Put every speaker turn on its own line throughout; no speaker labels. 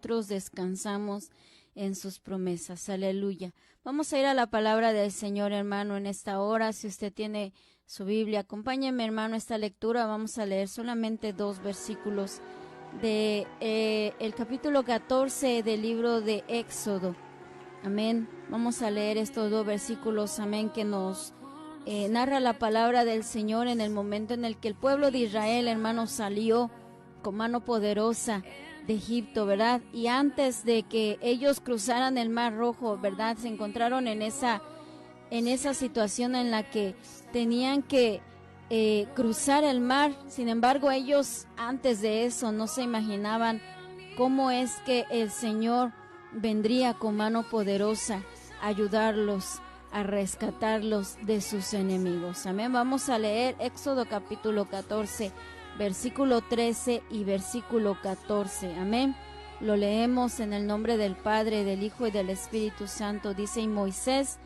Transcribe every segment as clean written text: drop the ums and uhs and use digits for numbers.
nosotros descansamos en sus promesas. Aleluya. Vamos a ir a la palabra del Señor, hermano, en esta hora. Si usted tiene su Biblia, acompáñeme, hermano, a esta lectura. Vamos a leer solamente 2 versículos de el capítulo 14 del libro de Éxodo. Amén. Vamos a leer estos 2 versículos, amén, que nos narra la palabra del Señor en el momento en el que el pueblo de Israel, hermano, salió con mano poderosa de Egipto, ¿verdad? Y antes de que ellos cruzaran el Mar Rojo, ¿verdad? Se encontraron en esa situación en la que tenían que cruzar el mar. Sin embargo, ellos antes de eso no se imaginaban cómo es que el Señor vendría con mano poderosa a ayudarlos, a rescatarlos de sus enemigos. Amén. Vamos a leer Éxodo capítulo 14, versículo 13 y versículo 14. Amén. Lo leemos en el nombre del Padre, del Hijo y del Espíritu Santo. Dice: y Moisés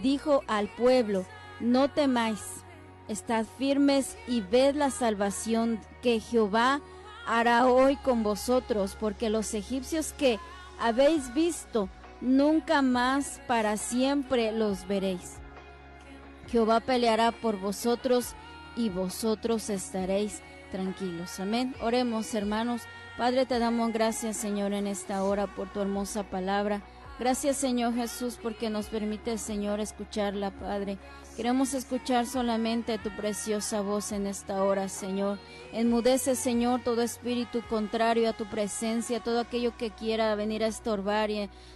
dijo al pueblo: no temáis, estad firmes y ved la salvación que Jehová hará hoy con vosotros, porque los egipcios que habéis visto, nunca más para siempre los veréis. Jehová peleará por vosotros y vosotros estaréis tranquilos. Amén. Oremos, hermanos. Padre, te damos gracias, Señor, en esta hora por tu hermosa palabra. Gracias, Señor Jesús, porque nos permite, Señor, escucharla, Padre. Queremos escuchar solamente tu preciosa voz en esta hora, Señor. Enmudece, Señor, todo espíritu contrario a tu presencia, todo aquello que quiera venir a estorbar,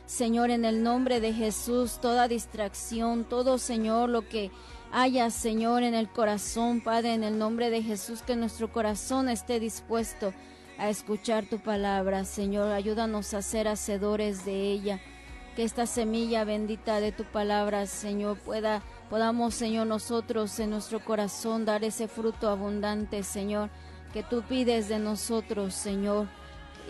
Señor, en el nombre de Jesús, toda distracción, todo, Señor, lo que haya, Señor, en el corazón, Padre, en el nombre de Jesús, que nuestro corazón esté dispuesto a escuchar tu palabra, Señor. Ayúdanos a ser hacedores de ella. Que esta semilla bendita de tu palabra, Señor, podamos, Señor, nosotros en nuestro corazón dar ese fruto abundante, Señor, que tú pides de nosotros, Señor,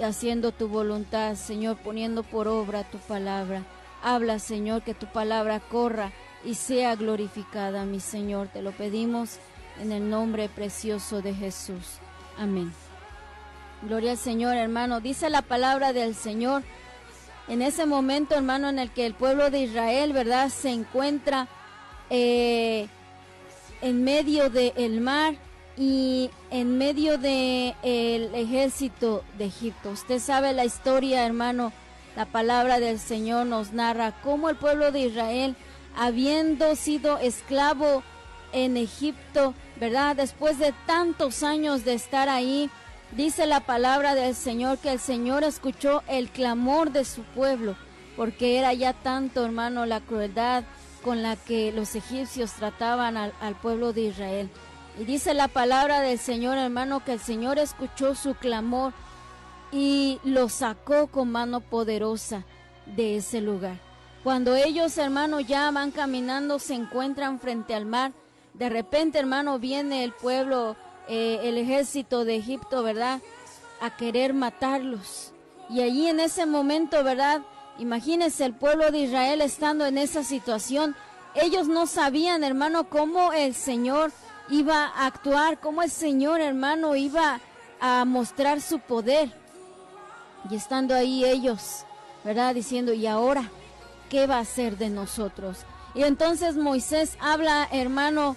haciendo tu voluntad, Señor, poniendo por obra tu palabra. Habla, Señor, que tu palabra corra y sea glorificada, mi Señor. Te lo pedimos en el nombre precioso de Jesús. Amén. Gloria al Señor, hermano. Dice la palabra del Señor. En ese momento, hermano, en el que el pueblo de Israel, ¿verdad?, se encuentra en medio del mar y en medio del ejército de Egipto. Usted sabe la historia, hermano. La palabra del Señor nos narra cómo el pueblo de Israel, habiendo sido esclavo en Egipto, ¿verdad?, después de tantos años de estar ahí, dice la palabra del Señor que el Señor escuchó el clamor de su pueblo, porque era ya tanto, hermano, la crueldad con la que los egipcios trataban al pueblo de Israel. Y dice la palabra del Señor, hermano, que el Señor escuchó su clamor y lo sacó con mano poderosa de ese lugar. Cuando ellos, hermano, ya van caminando, se encuentran frente al mar. De repente, hermano, viene el pueblo, el ejército de Egipto, ¿verdad?, a querer matarlos. Y allí en ese momento, ¿verdad?, imagínense el pueblo de Israel estando en esa situación. Ellos no sabían, hermano, cómo el Señor iba a actuar, cómo el Señor, hermano, iba a mostrar su poder. Y estando ahí ellos, ¿verdad?, diciendo: ¿y ahora qué va a hacer de nosotros? Y entonces Moisés habla, hermano,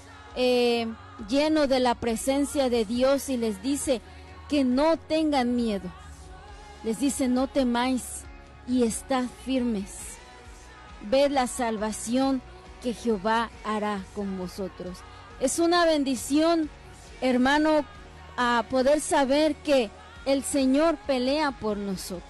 lleno de la presencia de Dios, y les dice que no tengan miedo. Les dice: no temáis y estad firmes. Ved la salvación que Jehová hará con vosotros. Es una bendición, hermano, a poder saber que el Señor pelea por nosotros.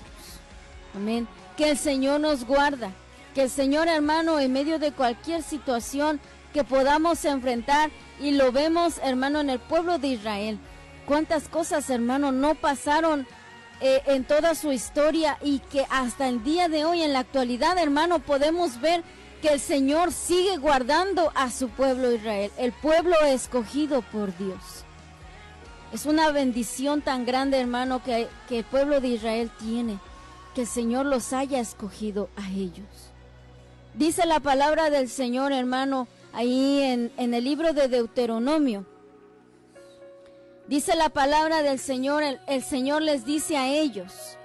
Amén. Que el Señor nos guarda. Que el Señor, hermano, en medio de cualquier situación que podamos enfrentar, y lo vemos, hermano, en el pueblo de Israel. Cuántas cosas, hermano, no pasaron en toda su historia, y que hasta el día de hoy, en la actualidad, hermano, podemos ver que el Señor sigue guardando a su pueblo Israel, el pueblo escogido por Dios. Es una bendición tan grande, hermano, que el pueblo de Israel tiene, que el Señor los haya escogido a ellos. Dice la palabra del Señor, hermano, ahí en el libro de Deuteronomio. Dice la palabra del Señor, el Señor les dice a ellos: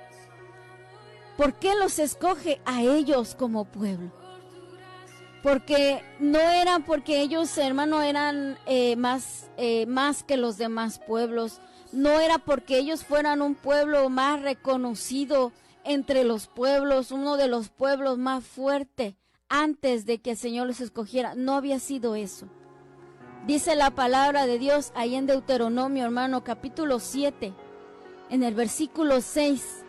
¿Por qué los escoge a ellos como pueblo? Porque no era porque ellos, hermano, eran más que los demás pueblos. No era porque ellos fueran un pueblo más reconocido entre los pueblos, uno de los pueblos más fuertes antes de que el Señor los escogiera. No había sido eso. Dice la palabra de Dios ahí en Deuteronomio, hermano, capítulo 7, en el versículo 6.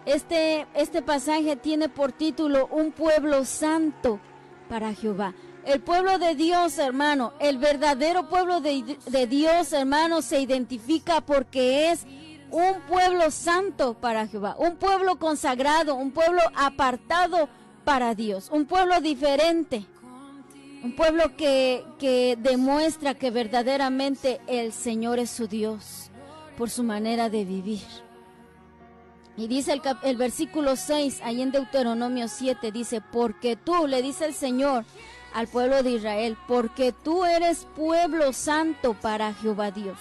Este pasaje tiene por título Un pueblo santo para Jehová. El pueblo de Dios, hermano, el verdadero pueblo de Dios, hermano, se identifica porque es un pueblo santo para Jehová, un pueblo consagrado, un pueblo apartado para Dios, un pueblo diferente, un pueblo que demuestra que verdaderamente el Señor es su Dios por su manera de vivir. Y dice el versículo 6, ahí en Deuteronomio 7, dice, porque tú, le dice el Señor al pueblo de Israel, porque tú eres pueblo santo para Jehová Dios.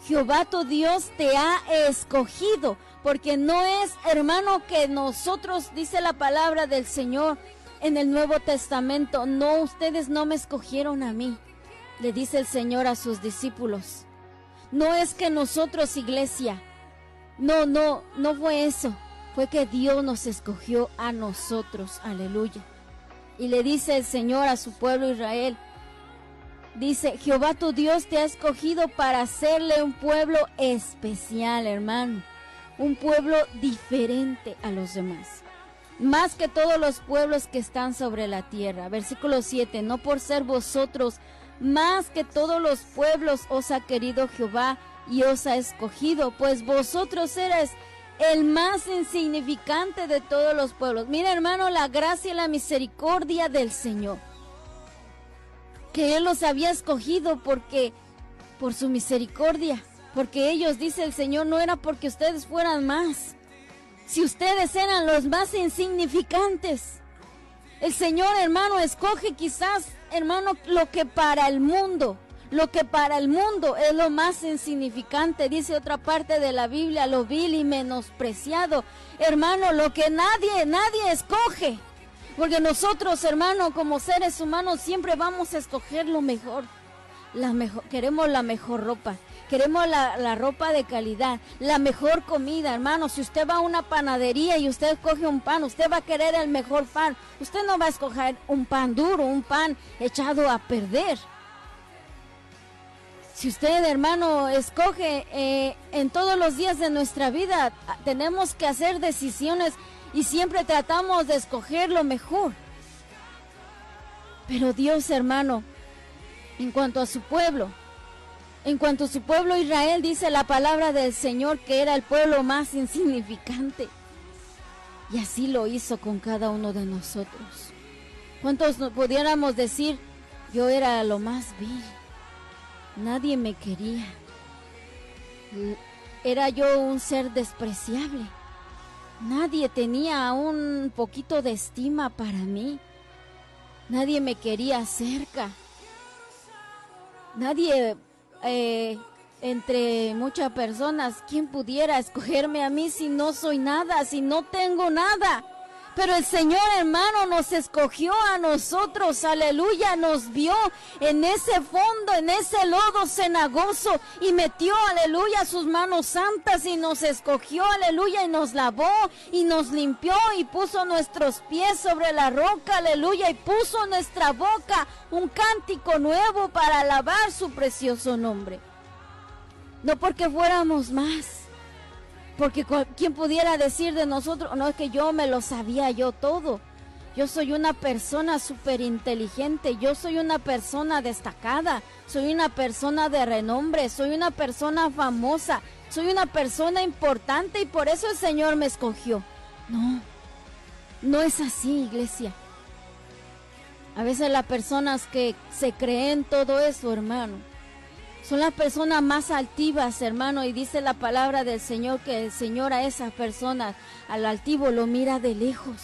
Jehová tu Dios te ha escogido, porque no es, hermano, que nosotros, dice la palabra del Señor en el Nuevo Testamento, no, ustedes no me escogieron a mí, le dice el Señor a sus discípulos. No es que nosotros, iglesia, no fue eso, fue que Dios nos escogió a nosotros, aleluya. Y le dice el Señor a su pueblo Israel, dice, Jehová tu Dios te ha escogido para hacerle un pueblo especial, hermano, un pueblo diferente a los demás, más que todos los pueblos que están sobre la tierra. Versículo 7, no por ser vosotros más que todos los pueblos os ha querido Jehová y os ha escogido, pues vosotros eres el más insignificante de todos los pueblos. Mira, hermano, la gracia y la misericordia del Señor, que Él los había escogido porque por su misericordia, porque ellos, dice el Señor, no era porque ustedes fueran más. Si ustedes eran los más insignificantes, el Señor, hermano, escoge quizás, hermano, lo que para el mundo es lo más insignificante, dice otra parte de la Biblia, lo vil y menospreciado. Hermano, lo que nadie escoge. Porque nosotros, hermano, como seres humanos, siempre vamos a escoger lo mejor. Queremos la mejor ropa, queremos la ropa de calidad, la mejor comida, hermano. Si usted va a una panadería y usted coge un pan, usted va a querer el mejor pan. Usted no va a escoger un pan duro, un pan echado a perder. Si usted, hermano, escoge en todos los días de nuestra vida, tenemos que hacer decisiones y siempre tratamos de escoger lo mejor. Pero Dios, hermano, en cuanto a su pueblo Israel, dice la palabra del Señor que era el pueblo más insignificante. Y así lo hizo con cada uno de nosotros. ¿Cuántos pudiéramos decir, yo era lo más vil? Nadie me quería. Era yo un ser despreciable. Nadie tenía un poquito de estima para mí. Nadie me quería cerca. Nadie, entre muchas personas, ¿quién pudiera escogerme a mí si no soy nada, si no tengo nada? Pero el Señor, hermano, nos escogió a nosotros, aleluya, nos vio en ese fondo, en ese lodo cenagoso y metió, aleluya, sus manos santas y nos escogió, aleluya, y nos lavó y nos limpió y puso nuestros pies sobre la roca, aleluya, y puso en nuestra boca un cántico nuevo para alabar su precioso nombre. No porque fuéramos más. Porque ¿quién pudiera decir de nosotros? No, es que yo me lo sabía yo todo. Yo soy una persona súper inteligente. Yo soy una persona destacada. Soy una persona de renombre. Soy una persona famosa. Soy una persona importante y por eso el Señor me escogió. No, no es así, iglesia. A veces las personas que se creen todo eso, hermano, son las personas más altivas, hermano, y dice la palabra del Señor que el Señor a esas personas, al altivo lo mira de lejos.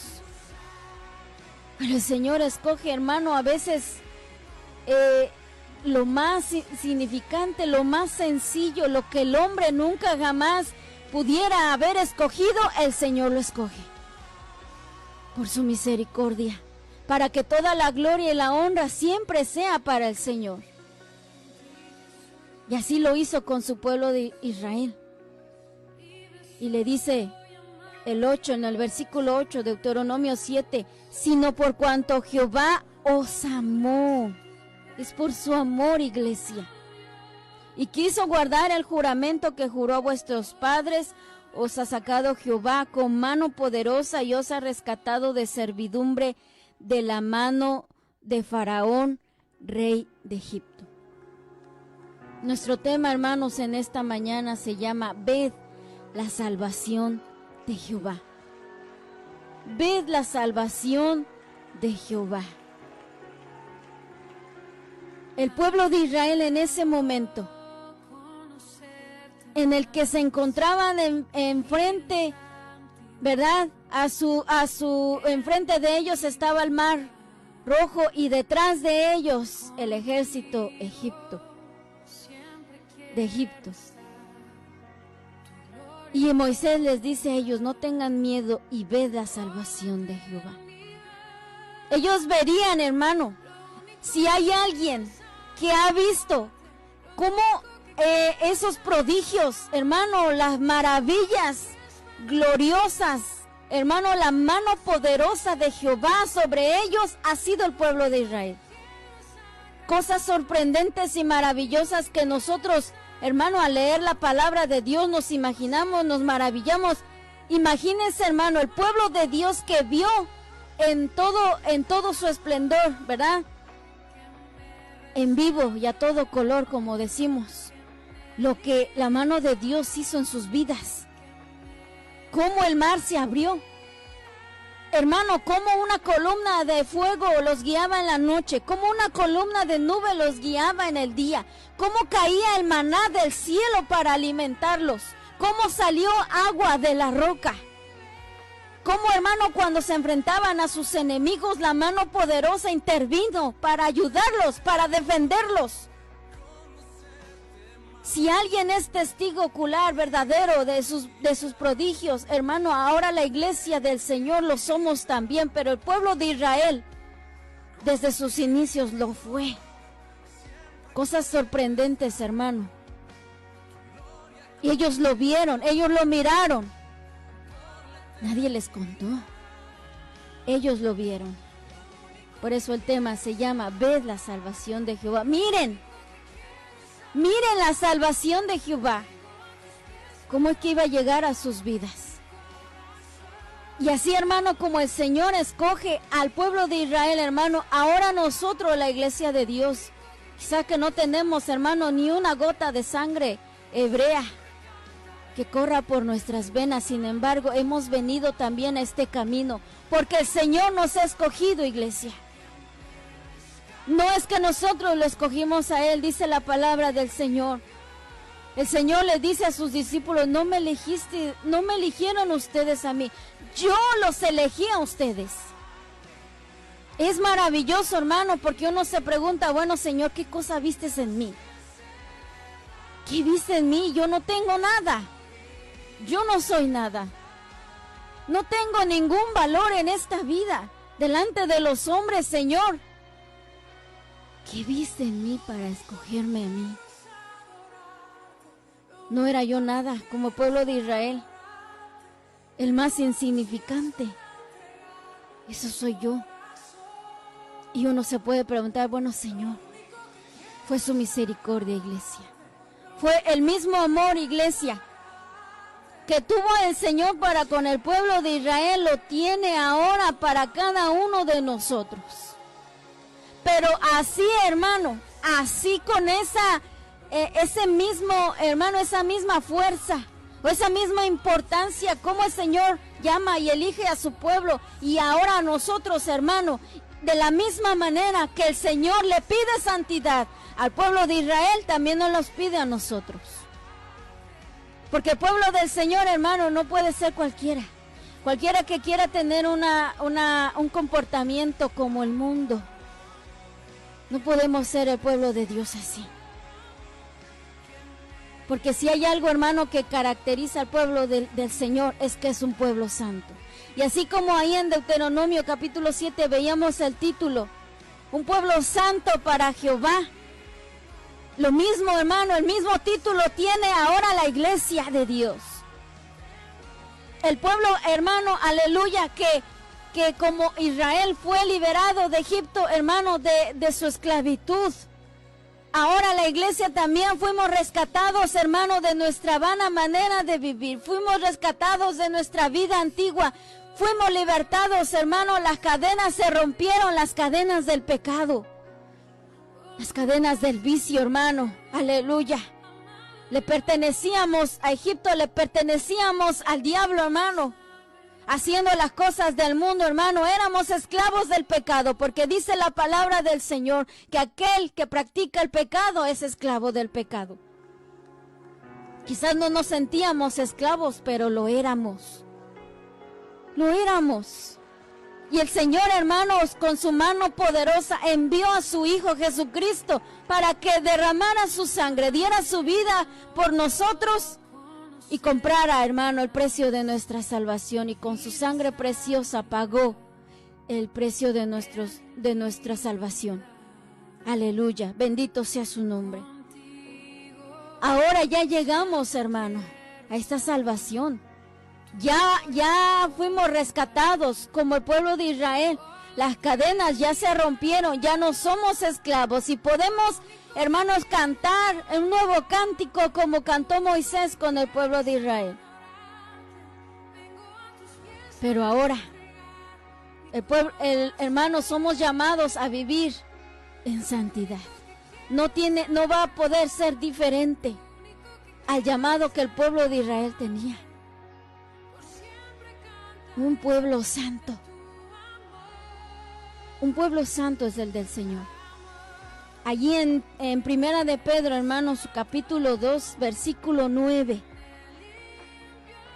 Pero el Señor escoge, hermano, a veces lo más significante, lo más sencillo, lo que el hombre nunca jamás pudiera haber escogido, el Señor lo escoge. Por su misericordia, para que toda la gloria y la honra siempre sea para el Señor. Y así lo hizo con su pueblo de Israel. Y le dice el 8, en el versículo 8, Deuteronomio 7, sino por cuanto Jehová os amó. Es por su amor, iglesia. Y quiso guardar el juramento que juró a vuestros padres, os ha sacado Jehová con mano poderosa y os ha rescatado de servidumbre de la mano de Faraón, rey de Egipto. Nuestro tema, hermanos, en esta mañana se llama Ved la salvación de Jehová. Ved la salvación de Jehová. El pueblo de Israel en ese momento, en el que se encontraban enfrente, ¿verdad? Enfrente de ellos estaba el mar Rojo y detrás de ellos el ejército de Egipto. Y Moisés les dice a ellos, no tengan miedo y ved la salvación de Jehová. Ellos verían, hermano, si hay alguien que ha visto cómo esos prodigios, hermano, las maravillas gloriosas, hermano, la mano poderosa de Jehová sobre ellos ha sido el pueblo de Israel. Cosas sorprendentes y maravillosas que nosotros, hermano, al leer la palabra de Dios nos imaginamos, nos maravillamos. Imagínense, hermano, el pueblo de Dios que vio en todo su esplendor, ¿verdad? En vivo y a todo color, como decimos, lo que la mano de Dios hizo en sus vidas. Cómo el mar se abrió. Hermano, cómo una columna de fuego los guiaba en la noche, cómo una columna de nube los guiaba en el día, cómo caía el maná del cielo para alimentarlos, cómo salió agua de la roca. Cómo, hermano, cuando se enfrentaban a sus enemigos, la mano poderosa intervino para ayudarlos, para defenderlos. Si alguien es testigo ocular verdadero de sus prodigios, hermano, ahora la iglesia del Señor lo somos también, pero el pueblo de Israel desde sus inicios lo fue. Cosas sorprendentes, hermano. Y ellos lo vieron, ellos lo miraron. Nadie les contó. Ellos lo vieron. Por eso el tema se llama Ved la salvación de Jehová. Miren la salvación de Jehová. ¿Cómo es que iba a llegar a sus vidas? Y así, hermano, como el Señor escoge al pueblo de Israel, hermano, ahora nosotros, la iglesia de Dios, quizá que no tenemos, hermano, ni una gota de sangre hebrea que corra por nuestras venas. Sin embargo, hemos venido también a este camino, porque el Señor nos ha escogido, iglesia. No es que nosotros lo escogimos a Él, dice la palabra del Señor. El Señor le dice a sus discípulos, no me eligieron ustedes a mí, yo los elegí a ustedes. Es maravilloso, hermano, porque uno se pregunta, bueno, Señor, ¿qué cosa vistes en mí? ¿Qué viste en mí? Yo no tengo nada. Yo no soy nada. No tengo ningún valor en esta vida delante de los hombres, Señor. ¿Qué viste en mí para escogerme a mí? No era yo nada como pueblo de Israel, el más insignificante. Eso soy yo. Y uno se puede preguntar, bueno, Señor, fue su misericordia, iglesia. Fue el mismo amor, iglesia, que tuvo el Señor para con el pueblo de Israel, lo tiene ahora para cada uno de nosotros. Pero así, hermano, así con ese mismo, hermano, esa misma fuerza o esa misma importancia, como el Señor llama y elige a su pueblo, y ahora a nosotros, hermano, de la misma manera que el Señor le pide santidad al pueblo de Israel, también nos los pide a nosotros. Porque el pueblo del Señor, hermano, no puede ser cualquiera que quiera tener un comportamiento como el mundo. No podemos ser el pueblo de Dios así. Porque si hay algo, hermano, que caracteriza al pueblo del Señor, es que es un pueblo santo. Y así como ahí en Deuteronomio capítulo 7 veíamos el título, un pueblo santo para Jehová. Lo mismo, hermano, el mismo título tiene ahora la iglesia de Dios. El pueblo, hermano, aleluya, que como Israel fue liberado de Egipto, hermano, de su esclavitud. Ahora la iglesia también fuimos rescatados, hermano, de nuestra vana manera de vivir. Fuimos rescatados de nuestra vida antigua. Fuimos libertados, hermano. Las cadenas se rompieron, las cadenas del pecado. Las cadenas del vicio, hermano. Aleluya. Le pertenecíamos a Egipto, le pertenecíamos al diablo, hermano. Haciendo las cosas del mundo, hermano, éramos esclavos del pecado, porque dice la palabra del Señor que aquel que practica el pecado es esclavo del pecado. Quizás no nos sentíamos esclavos, pero lo éramos. Lo éramos. Y el Señor, hermanos, con su mano poderosa envió a su Hijo Jesucristo para que derramara su sangre, diera su vida por nosotros y comprara, hermano, el precio de nuestra salvación, y con su sangre preciosa pagó el precio de nuestra salvación. Aleluya, bendito sea su nombre. Ahora ya llegamos, hermano, a esta salvación. Ya fuimos rescatados como el pueblo de Israel. Las cadenas ya se rompieron, ya no somos esclavos y podemos, hermanos, cantar un nuevo cántico como cantó Moisés con el pueblo de Israel. Pero ahora, hermanos, somos llamados a vivir en santidad. No va a poder ser diferente al llamado que el pueblo de Israel tenía. Un pueblo santo. Un pueblo santo es el del Señor. Allí en Primera de Pedro, hermanos, capítulo 2, versículo 9.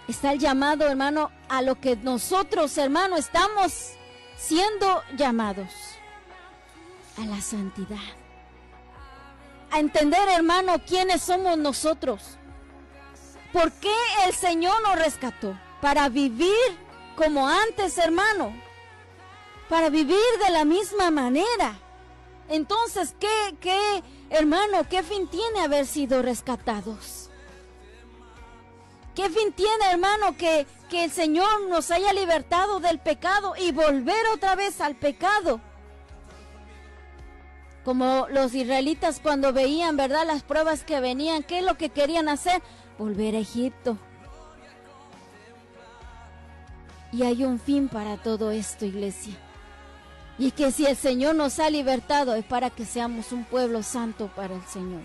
Está el llamado, hermano, a lo que nosotros, hermano, estamos siendo llamados. A la santidad. A entender, hermano, quiénes somos nosotros. ¿Por qué el Señor nos rescató? Para vivir como antes, hermano. Para vivir de la misma manera. Entonces, ¿qué, hermano, qué fin tiene haber sido rescatados? ¿Qué fin tiene, hermano, que el Señor nos haya libertado del pecado y volver otra vez al pecado? Como los israelitas cuando veían, ¿verdad?, las pruebas que venían, ¿qué es lo que querían hacer? Volver a Egipto. Y hay un fin para todo esto, iglesia. Y que si el Señor nos ha libertado es para que seamos un pueblo santo para el Señor.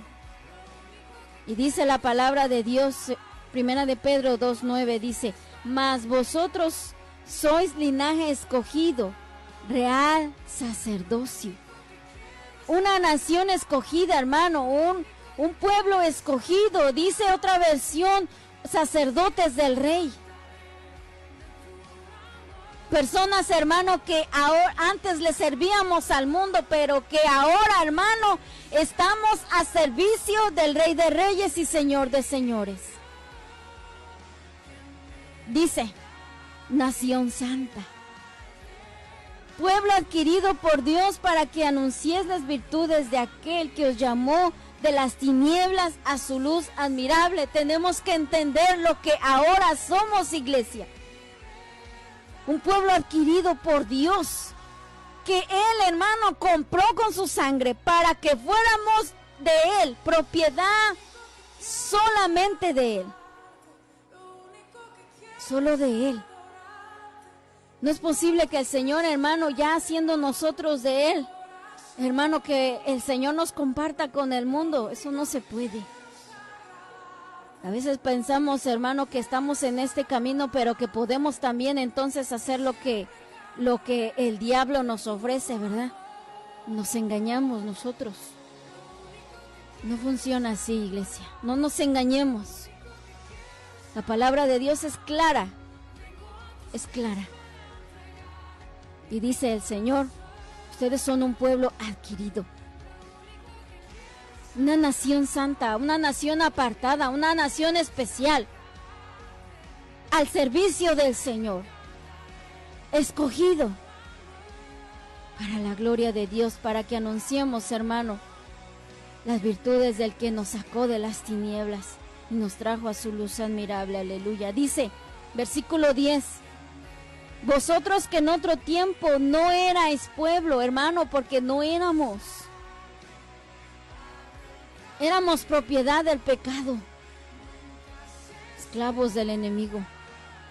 Y dice la palabra de Dios, Primera de Pedro 2:9, dice: mas vosotros sois linaje escogido, real sacerdocio. Una nación escogida, hermano, un pueblo escogido. Dice otra versión, sacerdotes del rey. Personas, hermano, que ahora, antes le servíamos al mundo, pero que ahora, hermano, estamos a servicio del Rey de Reyes y Señor de Señores. Dice, nación santa, pueblo adquirido por Dios para que anunciéis las virtudes de aquel que os llamó de las tinieblas a su luz admirable. Tenemos que entender lo que ahora somos, iglesia. Un pueblo adquirido por Dios, que Él, hermano, compró con su sangre para que fuéramos de Él, propiedad solamente de Él. Solo de Él. No es posible que el Señor, hermano, ya siendo nosotros de Él, hermano, que el Señor nos comparta con el mundo. Eso no se puede. A veces pensamos, hermano, que estamos en este camino, pero que podemos también entonces hacer lo que el diablo nos ofrece, ¿verdad? Nos engañamos nosotros. No funciona así, iglesia. No nos engañemos. La palabra de Dios es clara. Es clara. Y dice el Señor, ustedes son un pueblo adquirido. una nación santa, una nación apartada, una nación especial, al servicio del Señor, escogido para la gloria de Dios, para que anunciemos, hermano, las virtudes del que nos sacó de las tinieblas y nos trajo a su luz admirable. Aleluya. Dice, versículo 10, vosotros que en otro tiempo no erais pueblo, hermano, porque no éramos propiedad del pecado, esclavos del enemigo.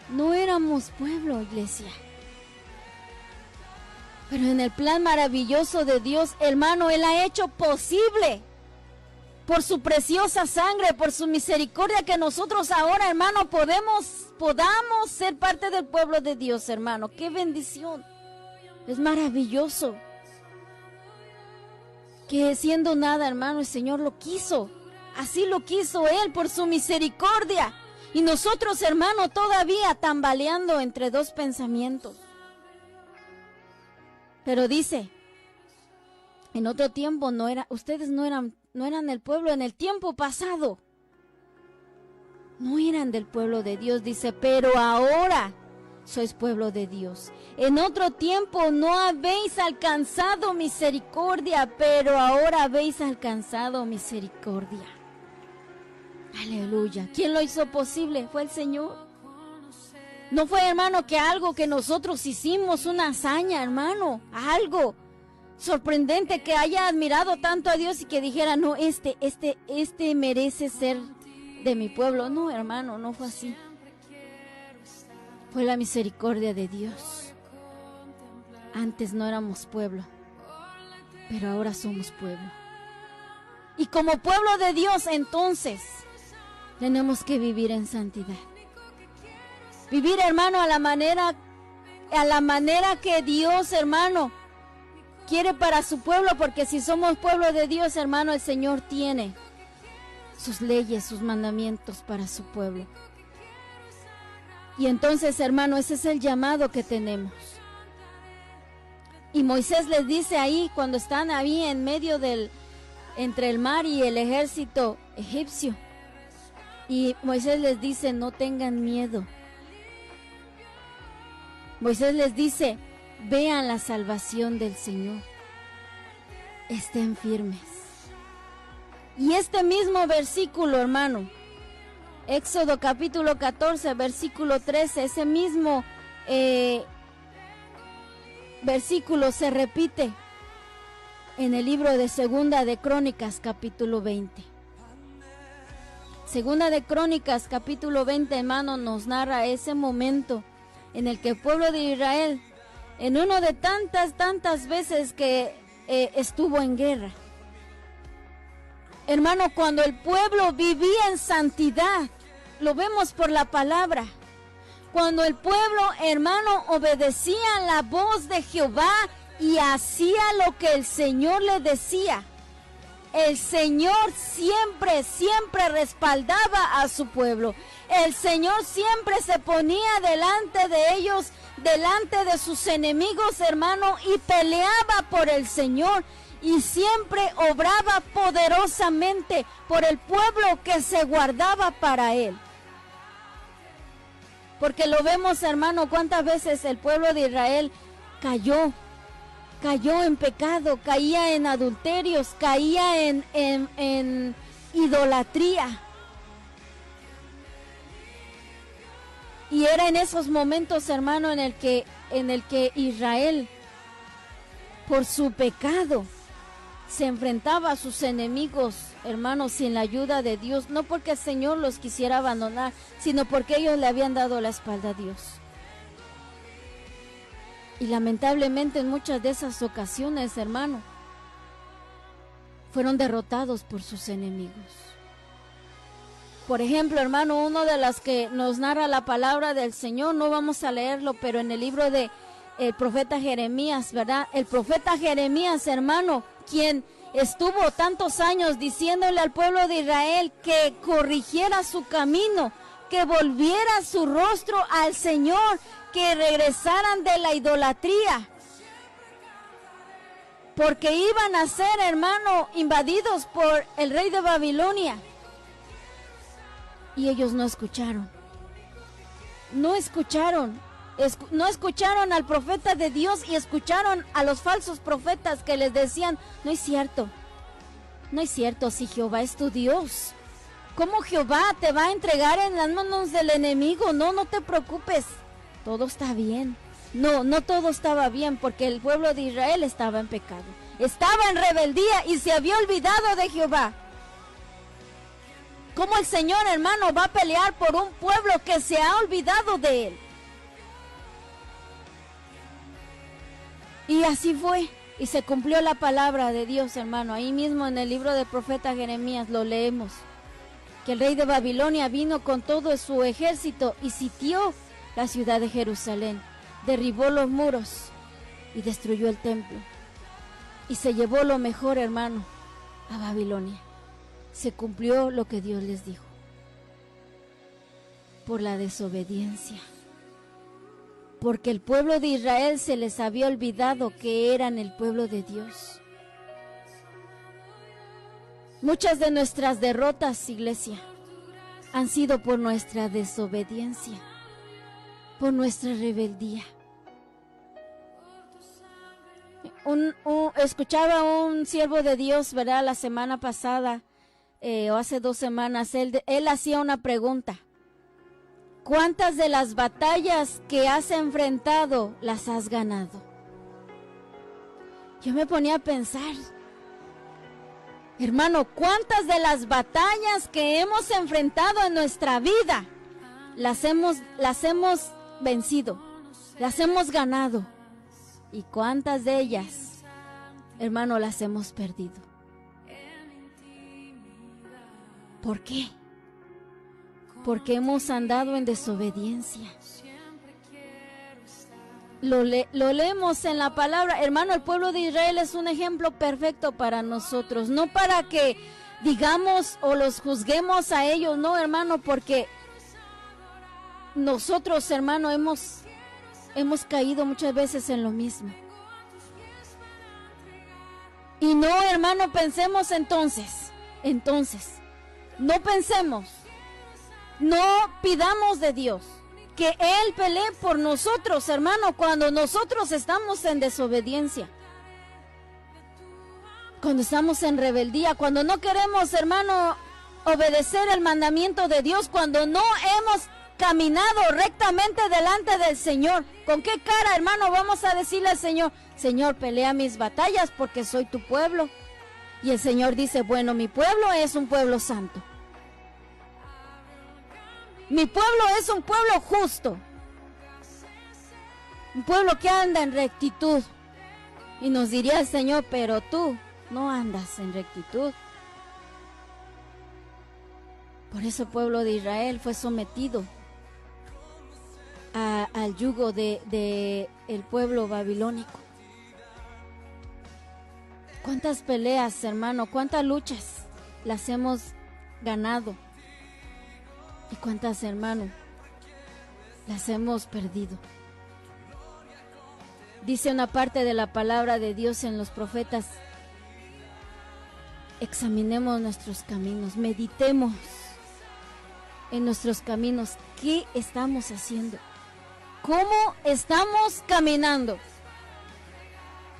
No éramos pueblo, iglesia. Pero en el plan maravilloso de Dios, hermano, Él ha hecho posible, por su preciosa sangre, por su misericordia, que nosotros ahora, hermano, podamos ser parte del pueblo de Dios, hermano. ¡Qué bendición! Es maravilloso. Que siendo nada, hermano, el Señor lo quiso. Así lo quiso Él, por su misericordia. Y nosotros, hermano, todavía tambaleando entre dos pensamientos. Pero dice, en otro tiempo ustedes no eran el pueblo, en el tiempo pasado. No eran del pueblo de Dios, dice, pero ahora sois pueblo de Dios. En otro tiempo no habéis alcanzado misericordia, pero ahora habéis alcanzado misericordia. Aleluya. ¿Quién lo hizo posible? Fue el Señor. No fue, hermano, que algo que nosotros hicimos, una hazaña, hermano, algo sorprendente que haya admirado tanto a Dios y que dijera, no, este merece ser de mi pueblo. No, hermano, no fue así. Fue la misericordia de Dios. Antes no éramos pueblo, pero ahora somos pueblo. Y como pueblo de Dios, entonces, tenemos que vivir en santidad. Vivir, hermano, a la manera que Dios, hermano, quiere para su pueblo, porque si somos pueblo de Dios, hermano, el Señor tiene sus leyes, sus mandamientos para su pueblo. Y entonces, hermano, ese es el llamado que tenemos. Y Moisés les dice ahí, cuando están ahí en medio entre el mar y el ejército egipcio, y Moisés les dice, no tengan miedo. Moisés les dice, vean la salvación del Señor, estén firmes. Y este mismo versículo, hermano, Éxodo capítulo 14, versículo 13, ese mismo versículo se repite en el libro de Segunda de Crónicas capítulo 20. Segunda de Crónicas capítulo 20, hermano, nos narra ese momento en el que el pueblo de Israel, en uno de tantas veces que estuvo en guerra. Hermano, cuando el pueblo vivía en santidad, lo vemos por la palabra. Cuando el pueblo, hermano, obedecía la voz de Jehová y hacía lo que el Señor le decía, el Señor siempre respaldaba a su pueblo. El Señor siempre se ponía delante de ellos, delante de sus enemigos, hermano, y peleaba por el Señor. Y siempre obraba poderosamente por el pueblo que se guardaba para Él. Porque lo vemos, hermano, cuántas veces el pueblo de Israel cayó en pecado, caía en adulterios, caía en idolatría. Y era en esos momentos, hermano, en el que Israel, por su pecado, se enfrentaba a sus enemigos, hermanos, sin la ayuda de Dios, no porque el Señor los quisiera abandonar, sino porque ellos le habían dado la espalda a Dios. Y lamentablemente en muchas de esas ocasiones, hermano, fueron derrotados por sus enemigos. Por ejemplo, hermano, uno de las que nos narra la palabra del Señor, no vamos a leerlo, pero en el libro de el profeta Jeremías, ¿verdad? El profeta Jeremías, hermano, quien estuvo tantos años diciéndole al pueblo de Israel que corrigiera su camino, que volviera su rostro al Señor, que regresaran de la idolatría. porque iban a ser, hermano, invadidos por el rey de Babilonia. Y ellos no escucharon. No escucharon al profeta de Dios y escucharon a los falsos profetas que les decían, no es cierto si Jehová es tu Dios. ¿Cómo Jehová te va a entregar en las manos del enemigo? No te preocupes, todo está bien. No todo estaba bien, porque el pueblo de Israel estaba en pecado, estaba en rebeldía y se había olvidado de Jehová. ¿Cómo el Señor, hermano, va a pelear por un pueblo que se ha olvidado de Él? Y así fue, y se cumplió la palabra de Dios, hermano. Ahí mismo en el libro del profeta Jeremías lo leemos, que el rey de Babilonia vino con todo su ejército y sitió la ciudad de Jerusalén, derribó los muros y destruyó el templo. Y se llevó lo mejor, hermano, a Babilonia. Se cumplió lo que Dios les dijo. Por la desobediencia. Porque el pueblo de Israel se les había olvidado que eran el pueblo de Dios. Muchas de nuestras derrotas, iglesia, han sido por nuestra desobediencia, por nuestra rebeldía. Escuchaba un siervo de Dios, ¿verdad? La semana pasada, o hace 2 semanas, él hacía una pregunta. ¿Cuántas de las batallas que has enfrentado las has ganado? Yo me ponía a pensar, hermano, ¿cuántas de las batallas que hemos enfrentado en nuestra vida las hemos vencido, las hemos ganado? ¿Y cuántas de ellas, hermano, las hemos perdido? ¿Por qué? Porque hemos andado en desobediencia. Lo leemos en la palabra. Hermano, el pueblo de Israel es un ejemplo perfecto para nosotros. No para que digamos o los juzguemos a ellos, no, hermano, porque nosotros, hermano, hemos caído muchas veces en lo mismo. Y no, hermano, pensemos entonces, no pensemos, no pidamos de Dios que Él pelee por nosotros, hermano, cuando nosotros estamos en desobediencia, cuando estamos en rebeldía, cuando no queremos, hermano, obedecer el mandamiento de Dios, cuando no hemos caminado rectamente delante del Señor. ¿Con qué cara, hermano, vamos a decirle al Señor, Señor, pelea mis batallas porque soy tu pueblo? Y el Señor dice, bueno, mi pueblo es un pueblo santo. Mi pueblo es un pueblo justo. Un pueblo que anda en rectitud. Y nos diría el Señor, pero tú no andas en rectitud. Por eso el pueblo de Israel fue sometido al yugo de el pueblo babilónico. ¿Cuántas peleas, hermano? ¿Cuántas luchas las hemos ganado? ¿Y cuántas, hermano, las hemos perdido? Dice una parte de la palabra de Dios en los profetas: examinemos nuestros caminos, meditemos en nuestros caminos. ¿Qué estamos haciendo? ¿Cómo estamos caminando?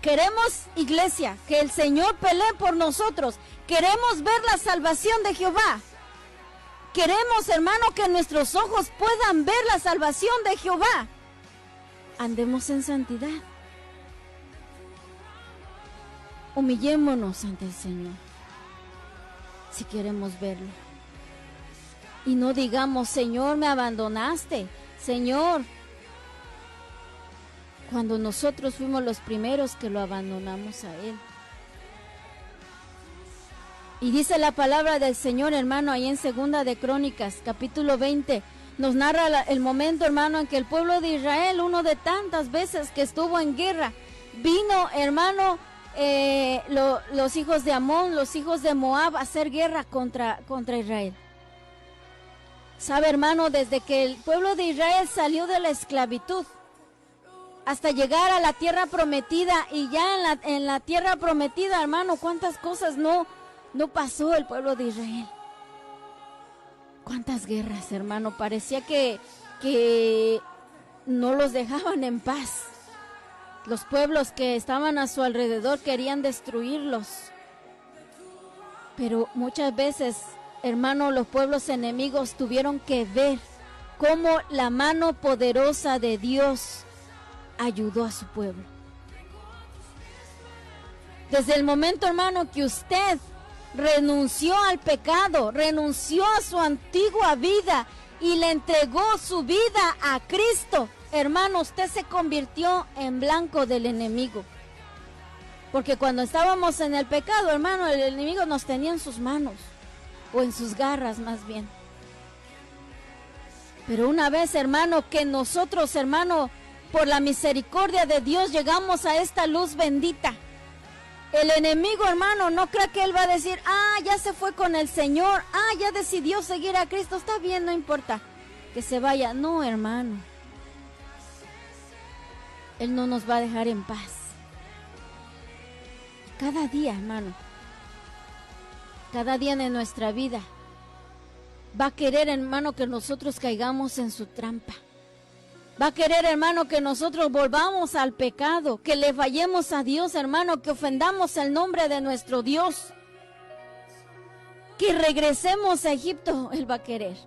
Queremos, iglesia, que el Señor pelee por nosotros. Queremos ver la salvación de Jehová. Queremos, hermano, que nuestros ojos puedan ver la salvación de Jehová. Andemos en santidad. Humillémonos ante el Señor si queremos verlo. Y no digamos, Señor, me abandonaste. Señor, cuando nosotros fuimos los primeros que lo abandonamos a Él. Y dice la palabra del Señor, hermano, ahí en 2 de Crónicas, capítulo 20, nos narra el momento, hermano, en que el pueblo de Israel, uno de tantas veces que estuvo en guerra, vino, hermano, los hijos de Amón, los hijos de Moab, a hacer guerra contra Israel. Sabe, hermano, desde que el pueblo de Israel salió de la esclavitud, hasta llegar a la tierra prometida. Y ya en la tierra prometida, hermano, cuántas cosas no pasó el pueblo de Israel. Cuántas guerras, hermano, parecía que no los dejaban en paz. Los pueblos que estaban a su alrededor querían destruirlos. Pero muchas veces, hermano, los pueblos enemigos tuvieron que ver cómo la mano poderosa de Dios ayudó a su pueblo. Desde el momento, hermano, que usted renunció al pecado, renunció a su antigua vida y le entregó su vida a Cristo, hermano, usted se convirtió en blanco del enemigo. Porque cuando estábamos en el pecado, hermano, el enemigo nos tenía en sus manos, o en sus garras más bien. Pero una vez, hermano, que nosotros, hermano, por la misericordia de Dios llegamos a esta luz bendita, el enemigo, hermano, no crea que él va a decir, ya se fue con el Señor, ya decidió seguir a Cristo, está bien, no importa que se vaya. No, hermano, Él no nos va a dejar en paz. Cada día, hermano, cada día de nuestra vida va a querer, hermano, que nosotros caigamos en su trampa. Va a querer, hermano, que nosotros volvamos al pecado, que le fallemos a Dios, hermano, que ofendamos el nombre de nuestro Dios, que regresemos a Egipto. Él va a querer.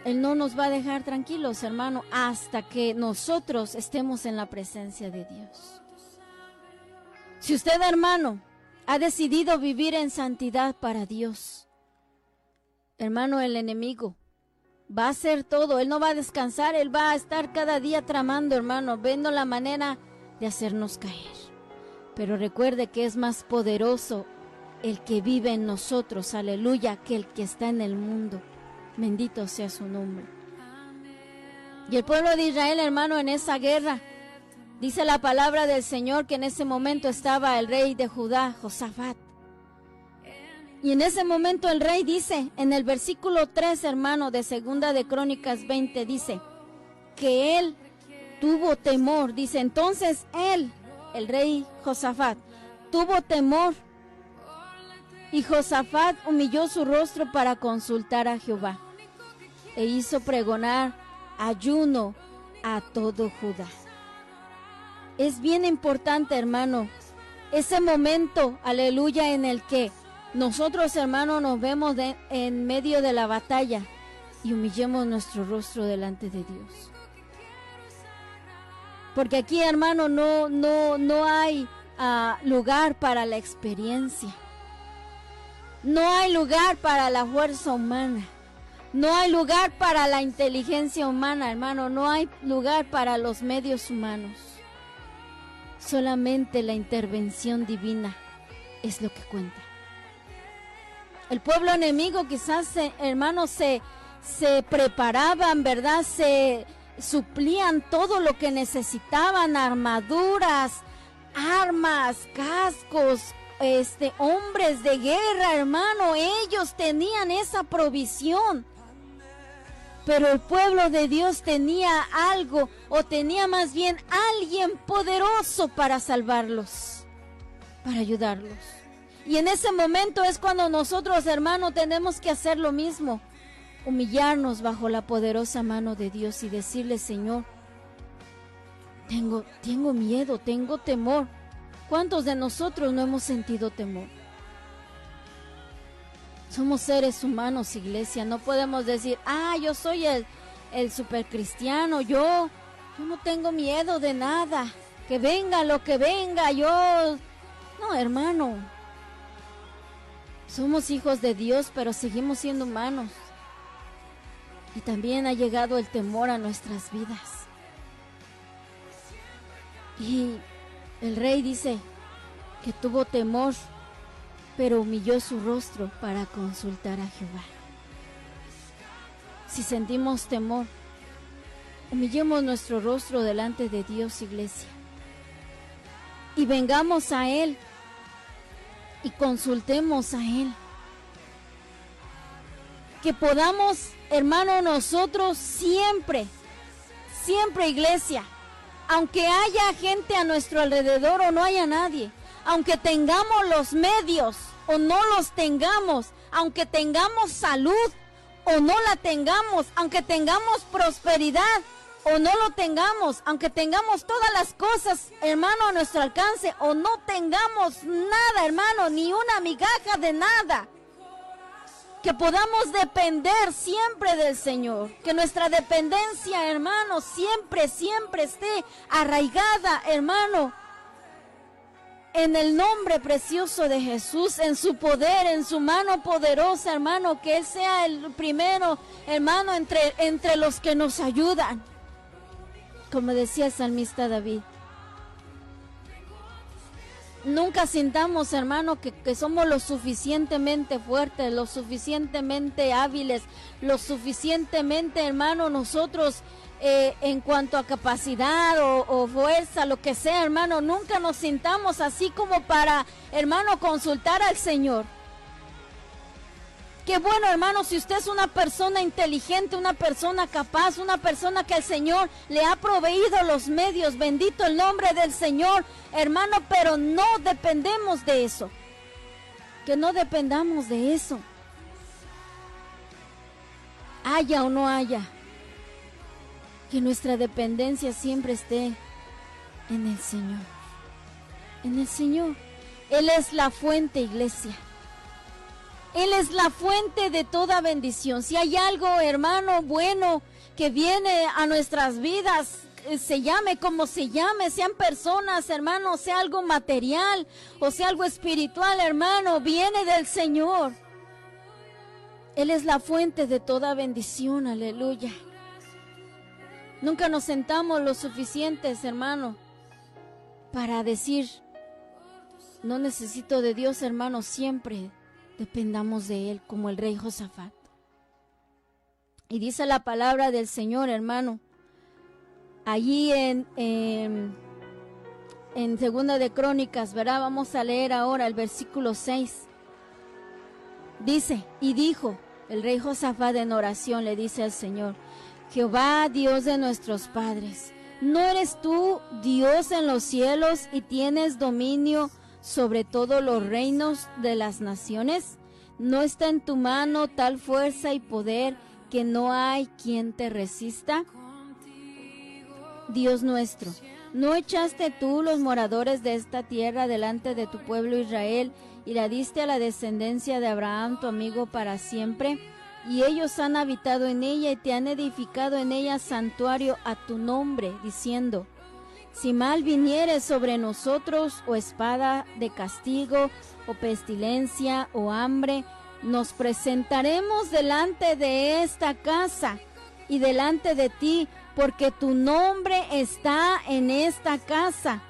Él no nos va a dejar tranquilos, hermano, hasta que nosotros estemos en la presencia de Dios. Si usted, hermano, ha decidido vivir en santidad para Dios, hermano, el enemigo va a hacer todo. Él no va a descansar, él va a estar cada día tramando, hermano, viendo la manera de hacernos caer. Pero recuerde que es más poderoso el que vive en nosotros, aleluya, que el que está en el mundo. Bendito sea su nombre. Y el pueblo de Israel, hermano, en esa guerra, dice la palabra del Señor que en ese momento estaba el rey de Judá, Josafat. Y en ese momento el rey dice, en el versículo 3, hermano, de Segunda de Crónicas 20, dice que él tuvo temor. Dice, entonces él, el rey Josafat, tuvo temor. Y Josafat humilló su rostro para consultar a Jehová. E hizo pregonar ayuno a todo Judá. Es bien importante, hermano, ese momento, aleluya, en el que nosotros, hermanos, nos vemos en medio de la batalla y humillemos nuestro rostro delante de Dios. Porque aquí, hermano, no hay lugar para la experiencia. No hay lugar para la fuerza humana. No hay lugar para la inteligencia humana, hermano. No hay lugar para los medios humanos. Solamente la intervención divina es lo que cuenta. El pueblo enemigo quizás, hermanos, se preparaban, ¿verdad? Se suplían todo lo que necesitaban, armaduras, armas, cascos, hombres de guerra, hermano. Ellos tenían esa provisión. Pero el pueblo de Dios tenía algo, o tenía más bien alguien poderoso para salvarlos, para ayudarlos. Y en ese momento es cuando nosotros, hermanos, tenemos que hacer lo mismo. Humillarnos bajo la poderosa mano de Dios y decirle, Señor, tengo miedo, tengo temor. ¿Cuántos de nosotros no hemos sentido temor? Somos seres humanos, iglesia. No podemos decir, yo soy el supercristiano, yo no tengo miedo de nada. Que venga lo que venga, yo... No, hermano. Somos hijos de Dios, pero seguimos siendo humanos. Y también ha llegado el temor a nuestras vidas. Y el rey dice que tuvo temor, pero humilló su rostro para consultar a Jehová. Si sentimos temor, humillemos nuestro rostro delante de Dios, iglesia. Y vengamos a Él y consultemos a Él. Que podamos, hermano, nosotros siempre Siempre, iglesia, aunque haya gente a nuestro alrededor o no haya nadie, aunque tengamos los medios o no los tengamos, aunque tengamos salud o no la tengamos, aunque tengamos prosperidad o no lo tengamos, aunque tengamos todas las cosas, hermano, a nuestro alcance o no tengamos nada, hermano, ni una migaja de nada, que podamos depender siempre del Señor, que nuestra dependencia, hermano, siempre esté arraigada, hermano, en el nombre precioso de Jesús, en su poder, en su mano poderosa, hermano, que Él sea el primero, hermano, entre los que nos ayudan. Como decía el salmista David, nunca sintamos, hermano, que somos lo suficientemente fuertes, lo suficientemente hábiles, lo suficientemente, hermano, nosotros en cuanto a capacidad o fuerza, lo que sea, hermano, nunca nos sintamos así como para, hermano, consultar al Señor. Qué bueno, hermano, si usted es una persona inteligente, una persona capaz, una persona que el Señor le ha proveído los medios, bendito el nombre del Señor, hermano, pero no dependemos de eso. Que no dependamos de eso. Haya o no haya. Que nuestra dependencia siempre esté en el Señor. En el Señor. Él es la fuente, iglesia. Él es la fuente de toda bendición. Si hay algo, hermano, bueno que viene a nuestras vidas, se llame como se llame, sean personas, hermano, sea algo material o sea algo espiritual, hermano, viene del Señor. Él es la fuente de toda bendición, aleluya. Nunca nos sentamos lo suficientes, hermano, para decir, no necesito de Dios, hermano, siempre dependamos de Él, como el rey Josafat. Y dice la palabra del Señor, hermano, allí en Segunda de Crónicas, ¿verdad? Vamos a leer ahora el versículo 6. Dice, y dijo el rey Josafat en oración, le dice al Señor, Jehová, Dios de nuestros padres, ¿no eres tú Dios en los cielos y tienes dominio sobre todos los reinos de las naciones? ¿No está en tu mano tal fuerza y poder que no hay quien te resista? Dios nuestro, ¿no echaste tú los moradores de esta tierra delante de tu pueblo Israel y la diste a la descendencia de Abraham, tu amigo, para siempre? Y ellos han habitado en ella y te han edificado en ella santuario a tu nombre, diciendo, si mal viniere sobre nosotros, o espada de castigo, o pestilencia, o hambre, nos presentaremos delante de esta casa y delante de ti, porque tu nombre está en esta casa.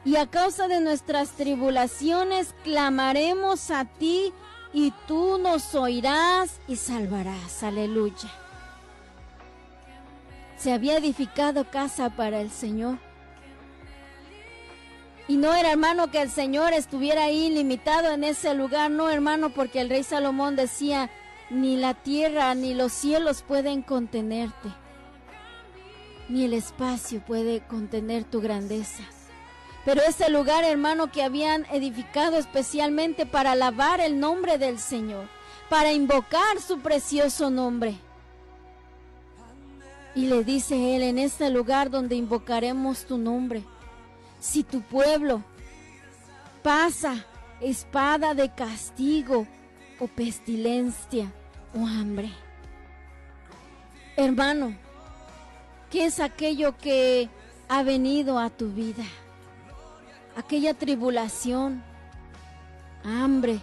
Y a causa de nuestras tribulaciones clamaremos a ti, y tú nos oirás y salvarás. Aleluya. Se había edificado casa para el Señor. Y no era, hermano, que el Señor estuviera ahí limitado en ese lugar. No, hermano, porque el rey Salomón decía, ni la tierra ni los cielos pueden contenerte, ni el espacio puede contener tu grandeza. Pero ese lugar, hermano, que habían edificado especialmente para alabar el nombre del Señor, para invocar su precioso nombre. Y le dice él, en este lugar donde invocaremos tu nombre, si tu pueblo pasa espada de castigo o pestilencia o hambre. Hermano, ¿qué es aquello que ha venido a tu vida? Aquella tribulación, hambre,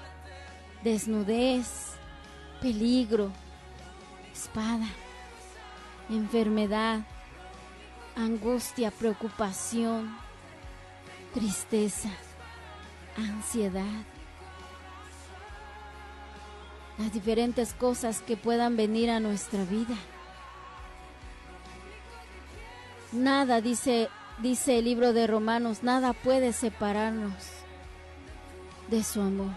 desnudez, peligro, espada, enfermedad, angustia, preocupación, tristeza, ansiedad, las diferentes cosas que puedan venir a nuestra vida. Nada, dice el libro de Romanos, nada puede separarnos de su amor,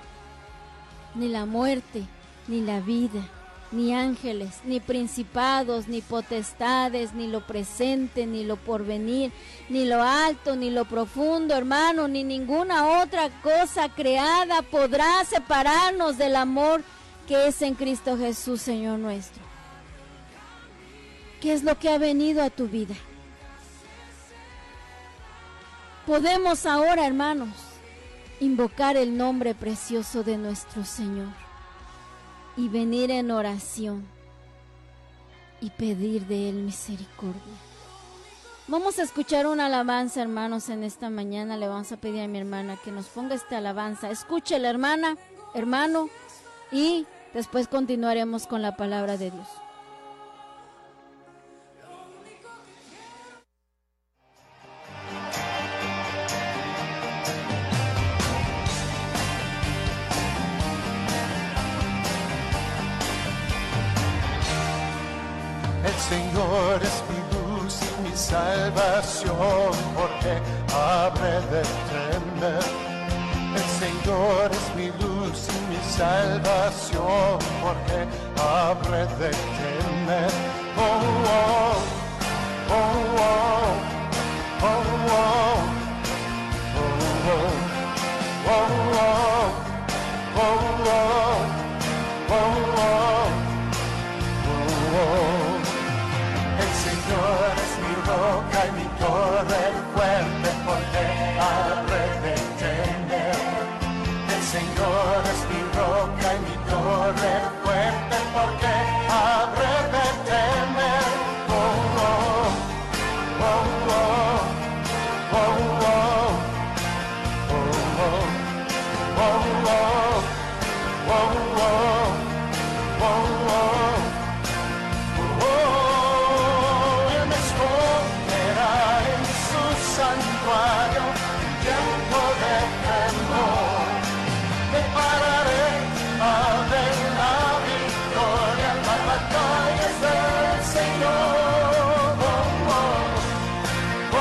ni la muerte, ni la vida, ni ángeles, ni principados, ni potestades, ni lo presente, ni lo porvenir, ni lo alto, ni lo profundo, hermano, ni ninguna otra cosa creada podrá separarnos del amor que es en Cristo Jesús, Señor nuestro. ¿Qué es lo que ha venido a tu vida? Podemos ahora, hermanos, invocar el nombre precioso de nuestro Señor y venir en oración y pedir de Él misericordia. Vamos a escuchar una alabanza, hermanos, en esta mañana. Le vamos a pedir a mi hermana que nos ponga esta alabanza. Escúchela, hermana, hermano, y después continuaremos con la palabra de Dios.
El Señor es mi luz y mi salvación, porque habré de temer. El Señor es mi luz y mi salvación, porque habré de temer. Oh, oh, oh, oh, oh, oh, oh, oh, oh, oh, oh, El Señor es mi roca y mi torre fuerte, porque habré de temer. El Señor es mi roca y mi torre fuerte, porque habré de temer. Oh, oh, oh, oh, oh, oh, oh, oh, oh, oh, oh, oh. Él me esconderá en su santuario en tiempo de temor. Me pararé a ver la victoria, las batallas del Señor. Oh, oh,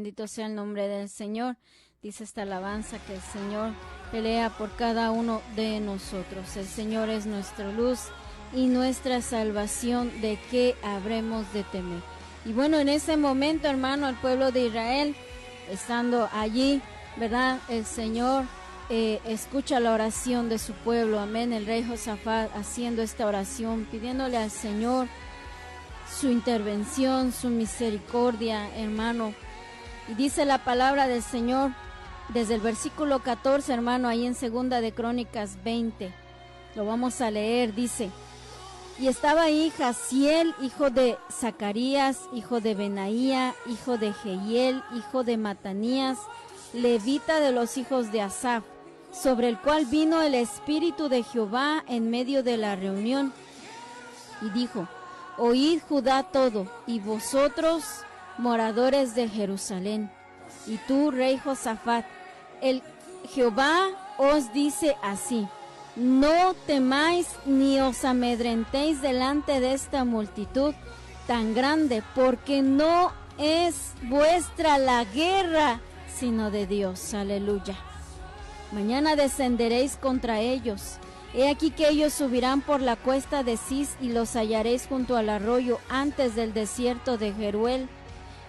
bendito sea el nombre del Señor. Dice esta alabanza que el Señor pelea por cada uno de nosotros. El Señor es nuestra luz y nuestra salvación. ¿De qué habremos de temer? Y bueno, en ese momento, hermano, el pueblo de Israel, estando allí, ¿verdad? El Señor escucha la oración de su pueblo. Amén. El rey Josafat haciendo esta oración, pidiéndole al Señor su intervención, su misericordia, hermano. Y dice la palabra del Señor desde el versículo 14, hermano, ahí en Segunda de Crónicas 20. Lo vamos a leer, dice: y estaba ahí Jaziel, hijo de Zacarías, hijo de Benaía, hijo de Jehiel, hijo de Matanías, levita de los hijos de Asaf, sobre el cual vino el Espíritu de Jehová en medio de la reunión. Y dijo: oíd Judá todo, y vosotros, moradores de Jerusalén, y tú, rey Josafat, el Jehová os dice así: no temáis ni os amedrentéis delante de esta multitud tan grande, porque no es vuestra la guerra, sino de Dios. Aleluya. Mañana descenderéis contra ellos. He aquí que ellos subirán por la cuesta de Cis y los hallaréis junto al arroyo antes del desierto de Jeruel.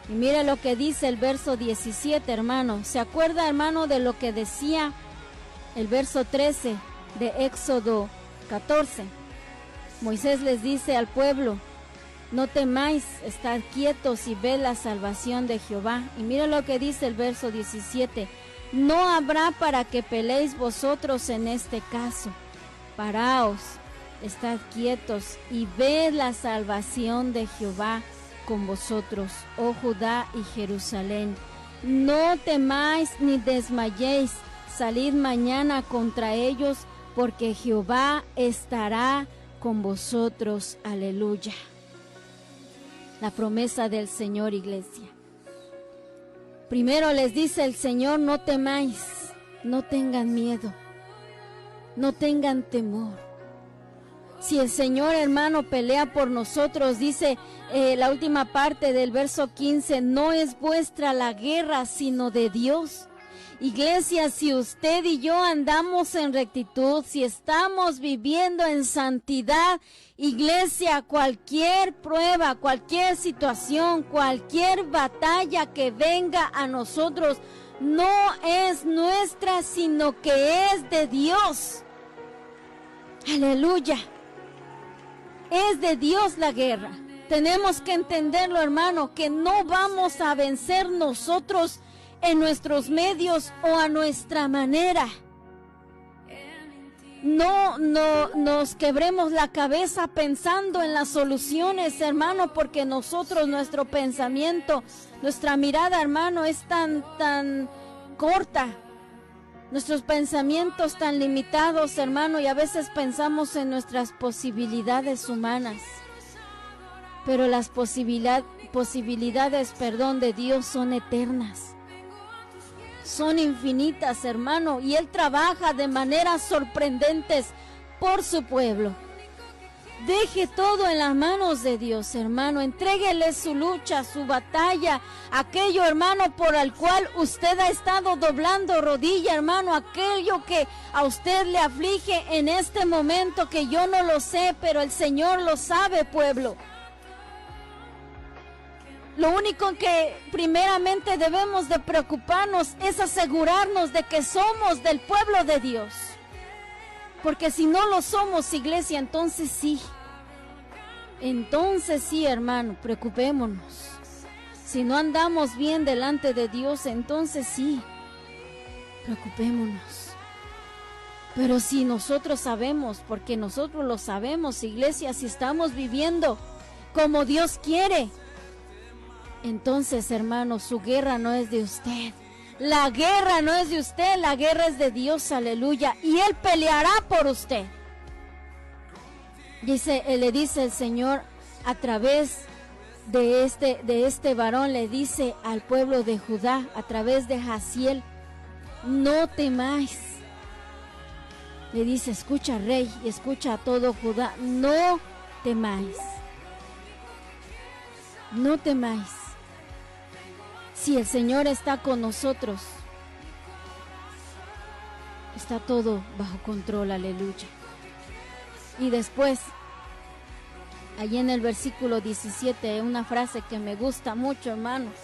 Y mire lo que dice el verso 17, hermano. ¿Se acuerda, hermano, de lo que decía el verso 13 de Éxodo 14? Moisés les dice al pueblo: no temáis, estad quietos y ved la salvación de Jehová. Y mire lo que dice el verso 17: no habrá para que peleéis vosotros en este caso. Paraos, estad quietos y ved la salvación de Jehová con vosotros, oh Judá y Jerusalén. No temáis ni desmayéis, salid mañana contra ellos, porque Jehová estará con vosotros. Aleluya. La promesa del Señor, iglesia. Primero les dice el Señor: no temáis, no tengan miedo, no tengan temor. Si el Señor, hermano, pelea por nosotros, dice la última parte del verso 15, no es vuestra la guerra, sino de Dios. Iglesia, si usted y yo andamos en rectitud, si estamos viviendo en santidad, iglesia, cualquier prueba, cualquier situación, cualquier batalla que venga a nosotros, no es nuestra, sino que es de Dios. Aleluya. Es de Dios la guerra. Tenemos que entenderlo, hermano, que no vamos a vencer nosotros en nuestros medios o a nuestra manera. No nos quebremos la cabeza pensando en las soluciones, hermano, porque nosotros, nuestro pensamiento, nuestra mirada, hermano, es tan corta. Nuestros pensamientos tan limitados, hermano, y a veces pensamos en nuestras posibilidades humanas. Pero las posibilidades, de Dios son eternas. Son infinitas, hermano, y Él trabaja de maneras sorprendentes por su pueblo. Deje todo en las manos de Dios, hermano. Entréguele su lucha, su batalla, aquello, hermano, por el cual usted ha estado doblando rodilla, hermano, aquello que a usted le aflige en este momento, que yo no lo sé, pero el Señor lo sabe, pueblo. Lo único que primeramente debemos de preocuparnos es asegurarnos de que somos del pueblo de Dios. Porque si no lo somos, iglesia, entonces sí, hermano, preocupémonos. Si no andamos bien delante de Dios, entonces sí, preocupémonos. Pero si nosotros sabemos, porque nosotros lo sabemos, iglesia, si estamos viviendo como Dios quiere, entonces, hermano, su guerra no es de usted. La guerra no es de usted, la guerra es de Dios, aleluya. Y Él peleará por usted. Le dice el Señor a través de este varón, le dice al pueblo de Judá, a través de Jaziel: no temáis. Le dice: escucha, rey, y escucha a todo Judá, no temáis. No temáis. Si el Señor está con nosotros, está todo bajo control, aleluya. Y después, allí en el versículo 17, una frase que me gusta mucho, hermanos.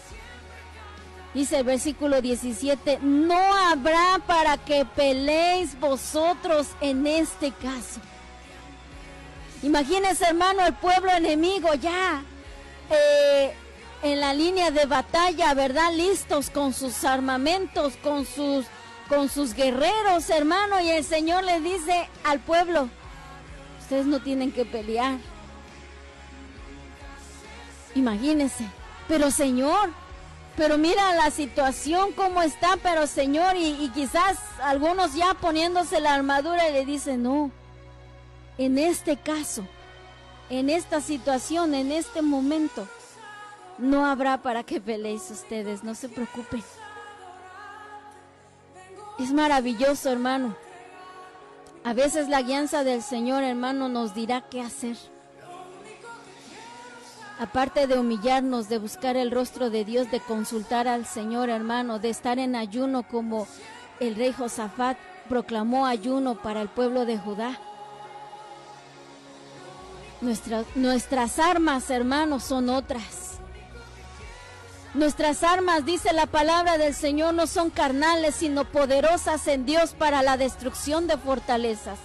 Dice el versículo 17, no habrá para que peleéis vosotros en este caso. Imagínense, hermano, el pueblo enemigo ya en la línea de batalla, ¿verdad? Listos con sus armamentos, con sus guerreros, hermano. Y el Señor le dice al pueblo, ustedes no tienen que pelear. Imagínense, pero Señor, pero mira la situación cómo está, pero Señor, y quizás algunos ya poniéndose la armadura y le dicen, no, en este caso, en esta situación, en este momento, no habrá para que peleéis ustedes, no se preocupen. Es maravilloso, hermano. A veces la guianza del Señor, hermano, nos dirá qué hacer. Aparte de humillarnos, de buscar el rostro de Dios, de consultar al Señor, hermano, de estar en ayuno como el rey Josafat proclamó ayuno para el pueblo de Judá. Nuestras armas, hermanos, son otras. Nuestras armas, dice la palabra del Señor, no son carnales, sino poderosas en Dios para la destrucción de fortalezas.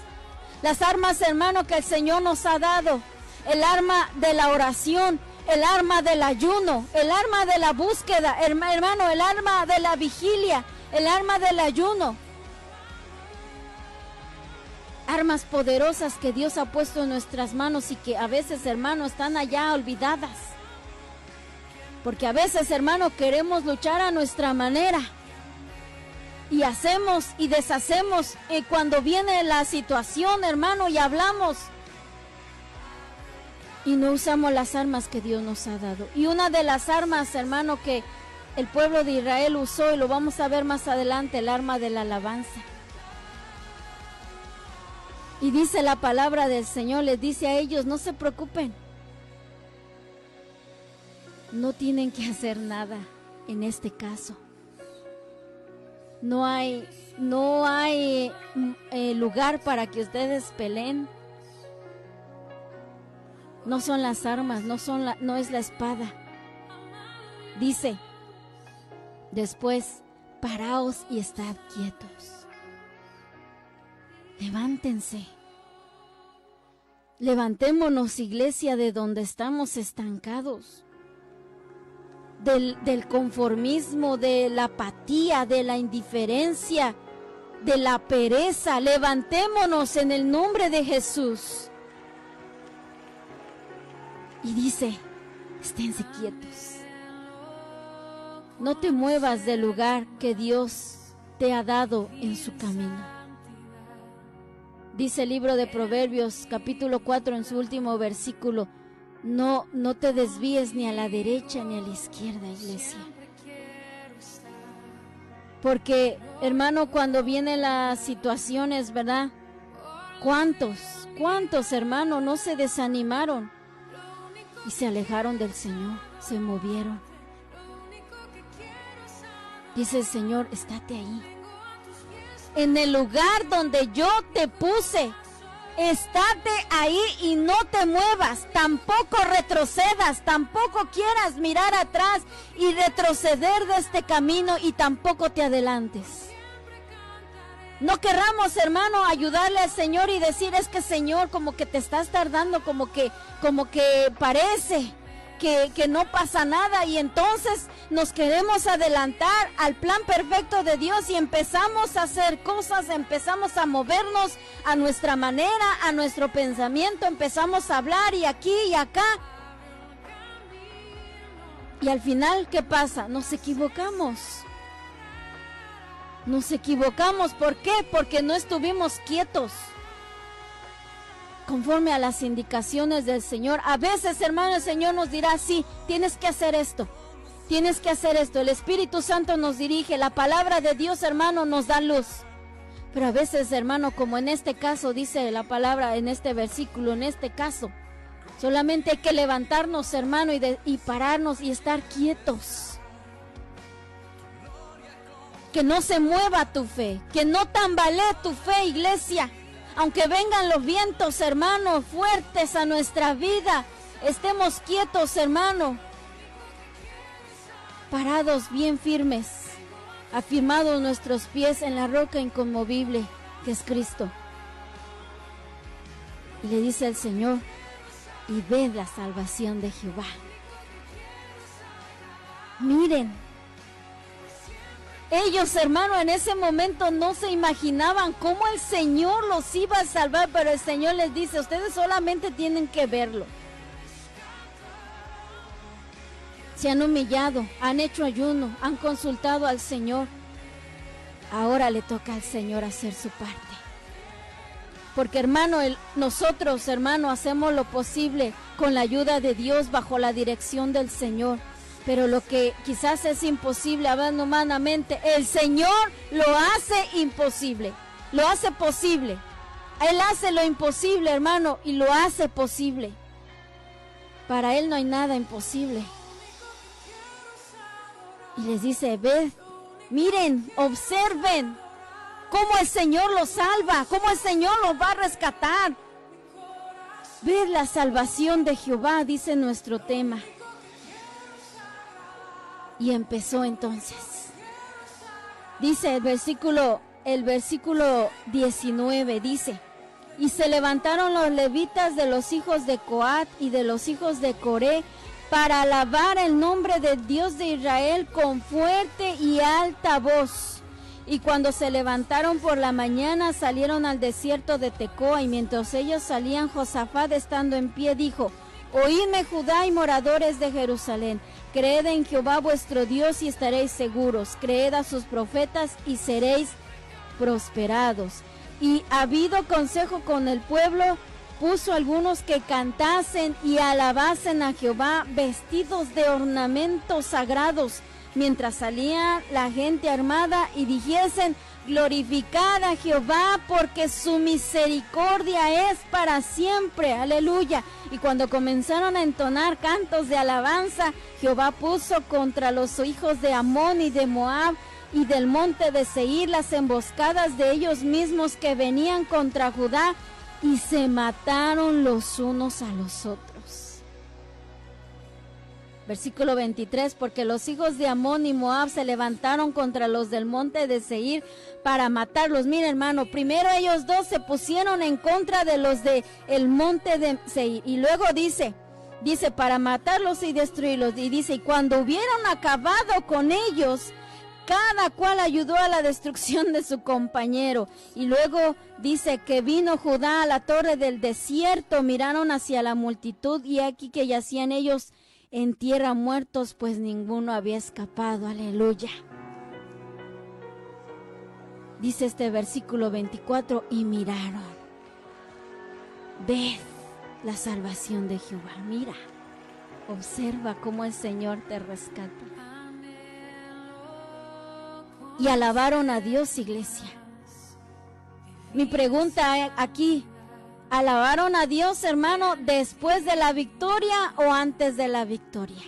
Las armas, hermano, que el Señor nos ha dado, el arma de la oración, el arma del ayuno, el arma de la búsqueda, hermano, el arma de la vigilia, el arma del ayuno. Armas poderosas que Dios ha puesto en nuestras manos y que a veces, hermano, están allá olvidadas. Porque a veces, hermano, queremos luchar a nuestra manera. Y hacemos y deshacemos cuando viene la situación, hermano, y hablamos. Y no usamos las armas que Dios nos ha dado. Y una de las armas, hermano, que el pueblo de Israel usó, y lo vamos a ver más adelante, el arma de la alabanza. Y dice la palabra del Señor, les dice a ellos, no se preocupen. No tienen que hacer nada en este caso. No hay lugar para que ustedes peleen. No son las armas, no es la espada. Dice, después, paraos y estad quietos. Levántense. Levantémonos, iglesia, de donde estamos estancados. Del conformismo, de la apatía, de la indiferencia, de la pereza. Levantémonos en el nombre de Jesús. Y dice, esténse quietos. No te muevas del lugar que Dios te ha dado en su camino. Dice el libro de Proverbios, capítulo 4, en su último versículo, no te desvíes ni a la derecha ni a la izquierda, iglesia. Porque, hermano, cuando vienen las situaciones, ¿verdad? ¿Cuántos, hermano, no se desanimaron y se alejaron del Señor, se movieron? Dice el Señor, estate ahí. En el lugar donde yo te puse, estate ahí y no te muevas, tampoco retrocedas, tampoco quieras mirar atrás y retroceder de este camino y tampoco te adelantes. No querramos, hermano, ayudarle al Señor y decir, es que Señor, como que te estás tardando, como que parece que no pasa nada, y entonces nos queremos adelantar al plan perfecto de Dios y empezamos a hacer cosas, empezamos a movernos a nuestra manera, a nuestro pensamiento, empezamos a hablar y aquí y acá. Y al final, ¿qué pasa? Nos equivocamos. Nos equivocamos, ¿por qué? Porque no estuvimos quietos conforme a las indicaciones del Señor. A veces, hermano, el Señor nos dirá, sí, tienes que hacer esto, tienes que hacer esto. El Espíritu Santo nos dirige, la palabra de Dios, hermano, nos da luz. Pero a veces, hermano, como en este caso dice la palabra, en este versículo, en este caso, solamente hay que levantarnos, hermano, y pararnos y estar quietos. Que no se mueva tu fe, que no tambalee tu fe, iglesia. Aunque vengan los vientos, hermano, fuertes a nuestra vida, estemos quietos, hermano, parados bien firmes, afirmados nuestros pies en la roca inconmovible que es Cristo. Y le dice el Señor, y ved la salvación de Jehová. Miren, ellos, hermano, en ese momento no se imaginaban cómo el Señor los iba a salvar, pero el Señor les dice, ustedes solamente tienen que verlo. Se han humillado, han hecho ayuno, han consultado al Señor. Ahora le toca al Señor hacer su parte. Porque, hermano, nosotros, hermano, hacemos lo posible con la ayuda de Dios, bajo la dirección del Señor. Pero lo que quizás es imposible hablando humanamente, el Señor lo hace imposible, lo hace posible. Él hace lo imposible, hermano, y lo hace posible. Para Él no hay nada imposible. Y les dice, ved, miren, observen cómo el Señor los salva, cómo el Señor los va a rescatar. Ved la salvación de Jehová, dice nuestro tema. Y empezó entonces. Dice el versículo 19, dice, y se levantaron los levitas de los hijos de Coat y de los hijos de Coré para alabar el nombre del Dios de Israel con fuerte y alta voz. Y cuando se levantaron por la mañana, salieron al desierto de Tecoa, y mientras ellos salían, Josafat, estando en pie, dijo, oídme, Judá y moradores de Jerusalén, creed en Jehová vuestro Dios y estaréis seguros, creed a sus profetas y seréis prosperados. Y habido consejo con el pueblo, puso algunos que cantasen y alabasen a Jehová vestidos de ornamentos sagrados, mientras salía la gente armada, y dijesen, glorificad a Jehová, porque su misericordia es para siempre. Aleluya. Y cuando comenzaron a entonar cantos de alabanza, Jehová puso contra los hijos de Amón y de Moab y del monte de Seir las emboscadas de ellos mismos que venían contra Judá, y se mataron los unos a los otros. Versículo 23, porque los hijos de Amón y Moab se levantaron contra los del monte de Seir para matarlos. Mira, hermano, primero ellos dos se pusieron en contra de los de el monte de Seir, y luego dice para matarlos y destruirlos, y dice, y cuando hubieron acabado con ellos, cada cual ayudó a la destrucción de su compañero. Y luego dice que vino Judá a la torre del desierto, miraron hacia la multitud, y aquí que yacían ellos en tierra muertos, pues ninguno había escapado. Aleluya. Dice este versículo 24, y miraron. Ved la salvación de Jehová. Mira, observa cómo el Señor te rescata. Y alabaron a Dios, iglesia. Mi pregunta aquí, ¿alabaron a Dios, hermano, después de la victoria o antes de la victoria?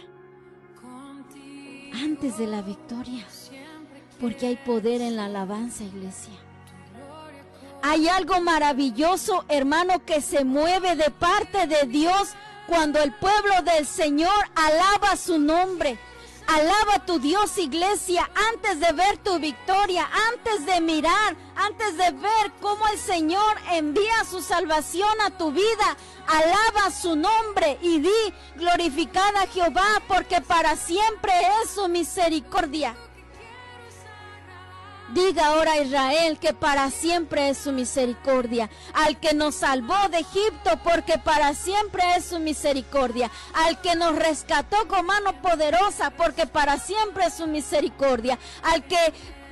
Antes de la victoria, porque hay poder en la alabanza, iglesia. Hay algo maravilloso, hermano, que se mueve de parte de Dios cuando el pueblo del Señor alaba su nombre. Alaba a tu Dios, iglesia, antes de ver tu victoria, antes de mirar, antes de ver cómo el Señor envía su salvación a tu vida. Alaba su nombre y di, glorificad a Jehová, porque para siempre es su misericordia. Diga ahora Israel que para siempre es su misericordia. Al que nos salvó de Egipto, porque para siempre es su misericordia. Al que nos rescató con mano poderosa, porque para siempre es su misericordia. Al que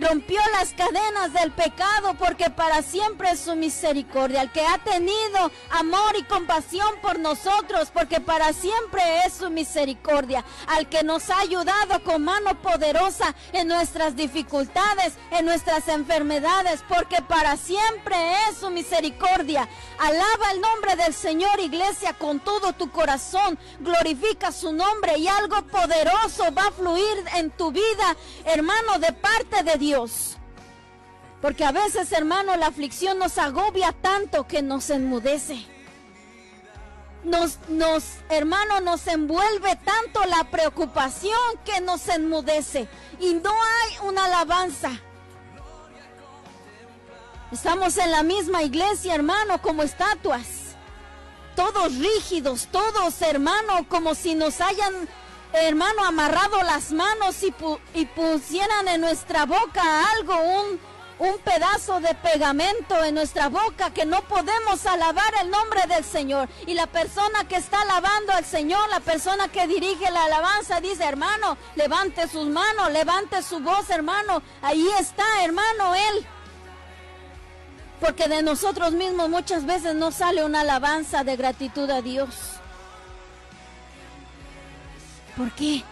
rompió las cadenas del pecado, porque para siempre es su misericordia. Al que ha tenido amor y compasión por nosotros, porque para siempre es su misericordia. Al que nos ha ayudado con mano poderosa en nuestras dificultades, en nuestras enfermedades, porque para siempre es su misericordia. Alaba el nombre del Señor, iglesia, con todo tu corazón. Glorifica su nombre y algo poderoso va a fluir en tu vida, hermano, de parte de Dios. Dios. Porque a veces, hermano, la aflicción nos agobia tanto que nos enmudece. Hermano, nos envuelve tanto la preocupación que nos enmudece. Y no hay una alabanza. Estamos en la misma iglesia, hermano, como estatuas. Todos rígidos, todos, hermano, como si nos hayan, hermano, amarrado las manos y pusieran en nuestra boca algo, un pedazo de pegamento en nuestra boca, que no podemos alabar el nombre del Señor. Y la persona que está alabando al Señor, la persona que dirige la alabanza, dice: hermano, levante sus manos, levante su voz, hermano. Ahí está, hermano, Él. Porque de nosotros mismos muchas veces no sale una alabanza de gratitud a Dios. ¿Por qué?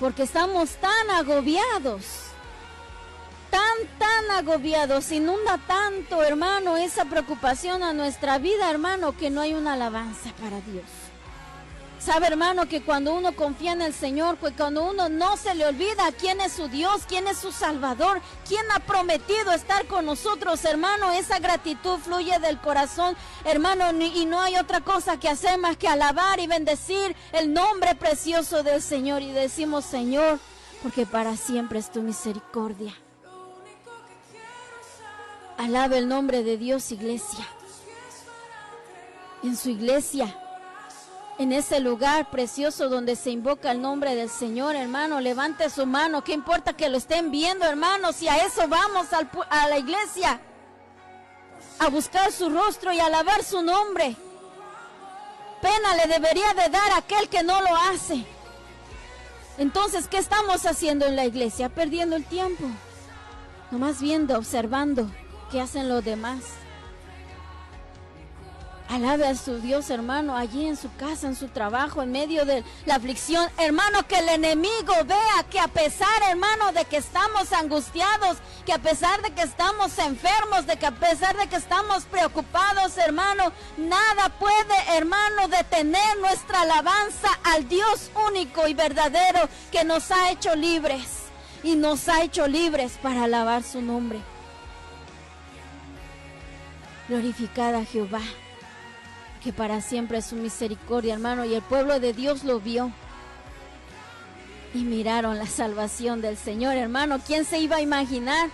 Porque estamos tan agobiados. Tan agobiados, inunda tanto, hermano, esa preocupación a nuestra vida, hermano, que no hay una alabanza para Dios. Sabe, hermano, que cuando uno confía en el Señor, pues cuando uno no se le olvida quién es su Dios, quién es su Salvador, quién ha prometido estar con nosotros, hermano, esa gratitud fluye del corazón, hermano, y no hay otra cosa que hacer más que alabar y bendecir el nombre precioso del Señor. Y decimos: Señor, porque para siempre es tu misericordia. Alaba el nombre de Dios, iglesia. En su iglesia, en ese lugar precioso donde se invoca el nombre del Señor, hermano, levante su mano. ¿Qué importa que lo estén viendo, hermano? Si a eso vamos a la iglesia, a buscar su rostro y alabar su nombre. Pena le debería de dar a aquel que no lo hace. Entonces, ¿qué estamos haciendo en la iglesia? Perdiendo el tiempo. Nomás viendo, observando qué hacen los demás. Alabe a su Dios, hermano, allí en su casa, en su trabajo, en medio de la aflicción. Hermano, que el enemigo vea que a pesar, hermano, de que estamos angustiados, que a pesar de que estamos enfermos, de que a pesar de que estamos preocupados, hermano, nada puede, hermano, detener nuestra alabanza al Dios único y verdadero que nos ha hecho libres. Y nos ha hecho libres para alabar su nombre. Glorificad a Jehová, que para siempre es su misericordia, hermano. Y el pueblo de Dios lo vio y miraron la salvación del Señor, hermano. ¿Quién se iba a imaginar?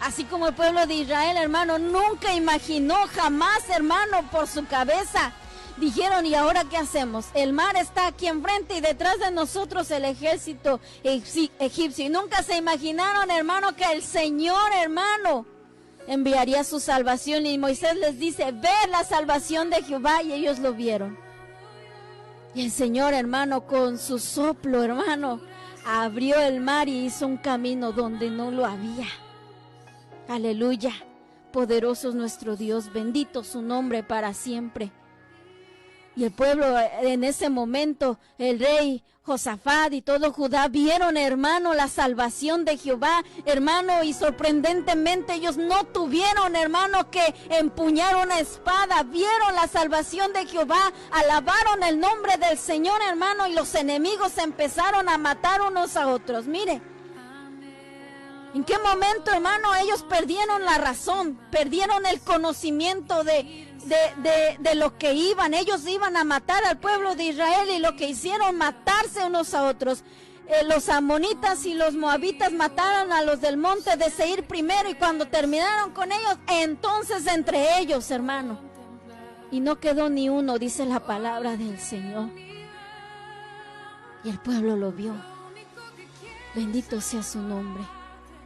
Así como el pueblo de Israel, hermano, nunca imaginó, jamás, hermano, por su cabeza. Dijeron: ¿y ahora qué hacemos? El mar está aquí enfrente y detrás de nosotros el ejército egipcio. Y nunca se imaginaron, hermano, que el Señor, hermano, enviaría su salvación. Y Moisés les dice: ved la salvación de Jehová, y ellos lo vieron. Y el Señor, hermano, con su soplo, hermano, abrió el mar y hizo un camino donde no lo había. Aleluya. Poderoso es nuestro Dios, bendito su nombre para siempre. Y el pueblo en ese momento, el rey Josafat y todo Judá vieron, hermano, la salvación de Jehová, hermano, y sorprendentemente ellos no tuvieron, hermano, que empuñar una espada. Vieron la salvación de Jehová, alabaron el nombre del Señor, hermano, y los enemigos empezaron a matar unos a otros. Mire, ¿en qué momento, hermano, ellos perdieron la razón, perdieron el conocimiento de lo que iban? Ellos iban a matar al pueblo de Israel y lo que hicieron, matarse unos a otros. Los amonitas y los moabitas mataron a los del monte de Seir primero, y cuando terminaron con ellos, entonces entre ellos, hermano, y no quedó ni uno, dice la palabra del Señor. Y el pueblo lo vio. Bendito sea su nombre.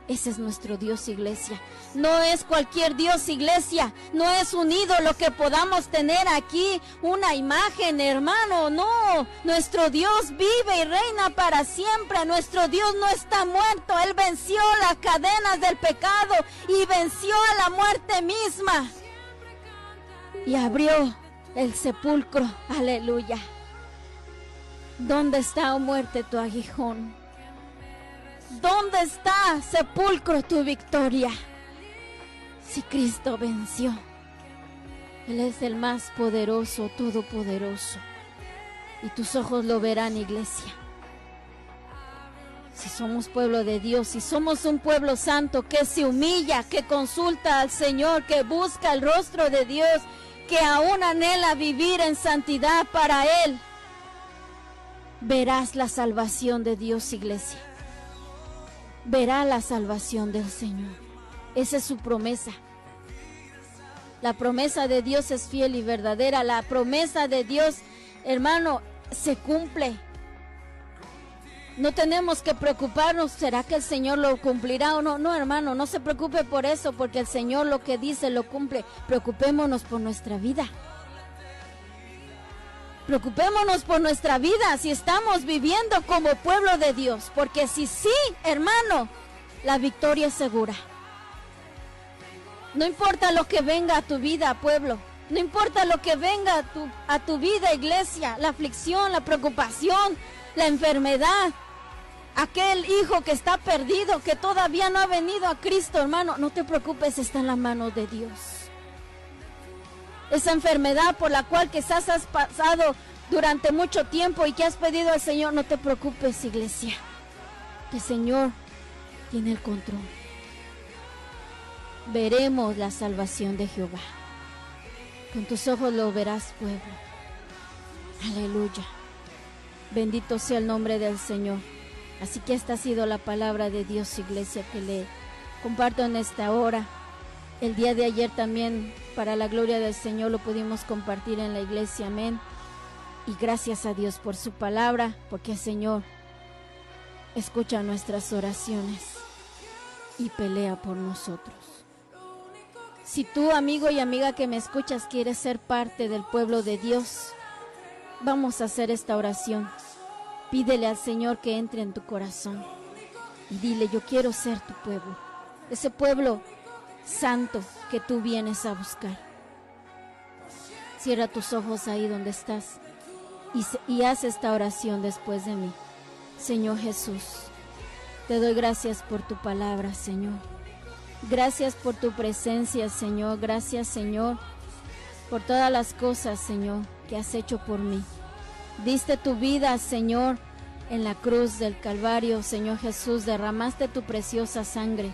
Ese es nuestro Dios, iglesia. No es cualquier Dios, iglesia. No es un ídolo que podamos tener aquí, una imagen, hermano. No, nuestro Dios vive y reina para siempre. Nuestro Dios no está muerto. Él venció las cadenas del pecado y venció a la muerte misma. Y abrió el sepulcro. Aleluya. ¿Dónde está, oh muerte, tu aguijón? ¿Dónde está, sepulcro, tu victoria? Si Cristo venció, Él es el más poderoso, todopoderoso. Y tus ojos lo verán, iglesia. Si somos pueblo de Dios, si somos un pueblo santo que se humilla, que consulta al Señor, que busca el rostro de Dios, que aún anhela vivir en santidad para Él, verás la salvación de Dios, iglesia. Verá la salvación del Señor. Esa es su promesa. La promesa de Dios es fiel y verdadera. La promesa de Dios, hermano, se cumple. No tenemos que preocuparnos, ¿será que el Señor lo cumplirá o no? No, hermano, no se preocupe por eso, porque el Señor lo que dice lo cumple. Preocupémonos por nuestra vida. Preocupémonos por nuestra vida, si estamos viviendo como pueblo de Dios, porque si sí, hermano, la victoria es segura. No importa lo que venga a tu vida, pueblo. No importa lo que venga a tu vida, iglesia, la aflicción, la preocupación, la enfermedad, aquel hijo que está perdido, que todavía no ha venido a Cristo, hermano, no te preocupes, está en las manos de Dios. Esa enfermedad por la cual quizás has pasado durante mucho tiempo y que has pedido al Señor, no te preocupes, iglesia, que el Señor tiene el control. Veremos la salvación de Jehová. Con tus ojos lo verás, pueblo. Aleluya. Bendito sea el nombre del Señor. Así que esta ha sido la palabra de Dios, iglesia, que le comparto en esta hora. El día de ayer también, para la gloria del Señor, lo pudimos compartir en la iglesia, amén. Y gracias a Dios por su palabra, porque el Señor escucha nuestras oraciones y pelea por nosotros. Si tú, amigo y amiga que me escuchas, quieres ser parte del pueblo de Dios, vamos a hacer esta oración. Pídele al Señor que entre en tu corazón y dile: yo quiero ser tu pueblo, ese pueblo santo que tú vienes a buscar. Cierra tus ojos ahí donde estás y haz esta oración después de mí. Señor Jesús, te doy gracias por tu palabra, Señor. Gracias por tu presencia, Señor. Gracias, Señor, por todas las cosas, Señor, que has hecho por mí. Diste tu vida, Señor, en la cruz del Calvario, Señor Jesús. Derramaste tu preciosa sangre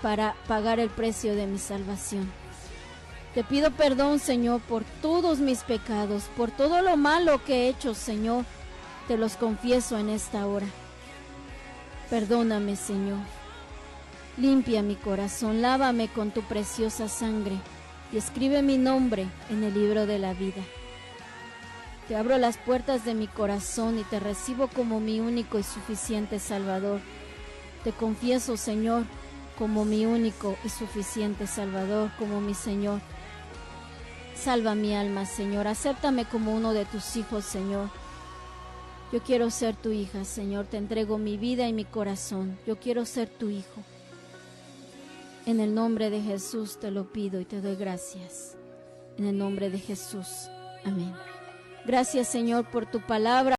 para pagar el precio de mi salvación. Te pido perdón, Señor, por todos mis pecados, por todo lo malo que he hecho, Señor. Te los confieso en esta hora. Perdóname, Señor. Limpia mi corazón, lávame con tu preciosa sangre y escribe mi nombre en el libro de la vida. Te abro las puertas de mi corazón y te recibo como mi único y suficiente Salvador. Te confieso, Señor, como mi único y suficiente Salvador, como mi Señor. Salva mi alma, Señor. Acéptame como uno de tus hijos, Señor. Yo quiero ser tu hija, Señor. Te entrego mi vida y mi corazón. Yo quiero ser tu hijo. En el nombre de Jesús te lo pido y te doy gracias. En el nombre de Jesús. Amén. Gracias, Señor, por tu palabra.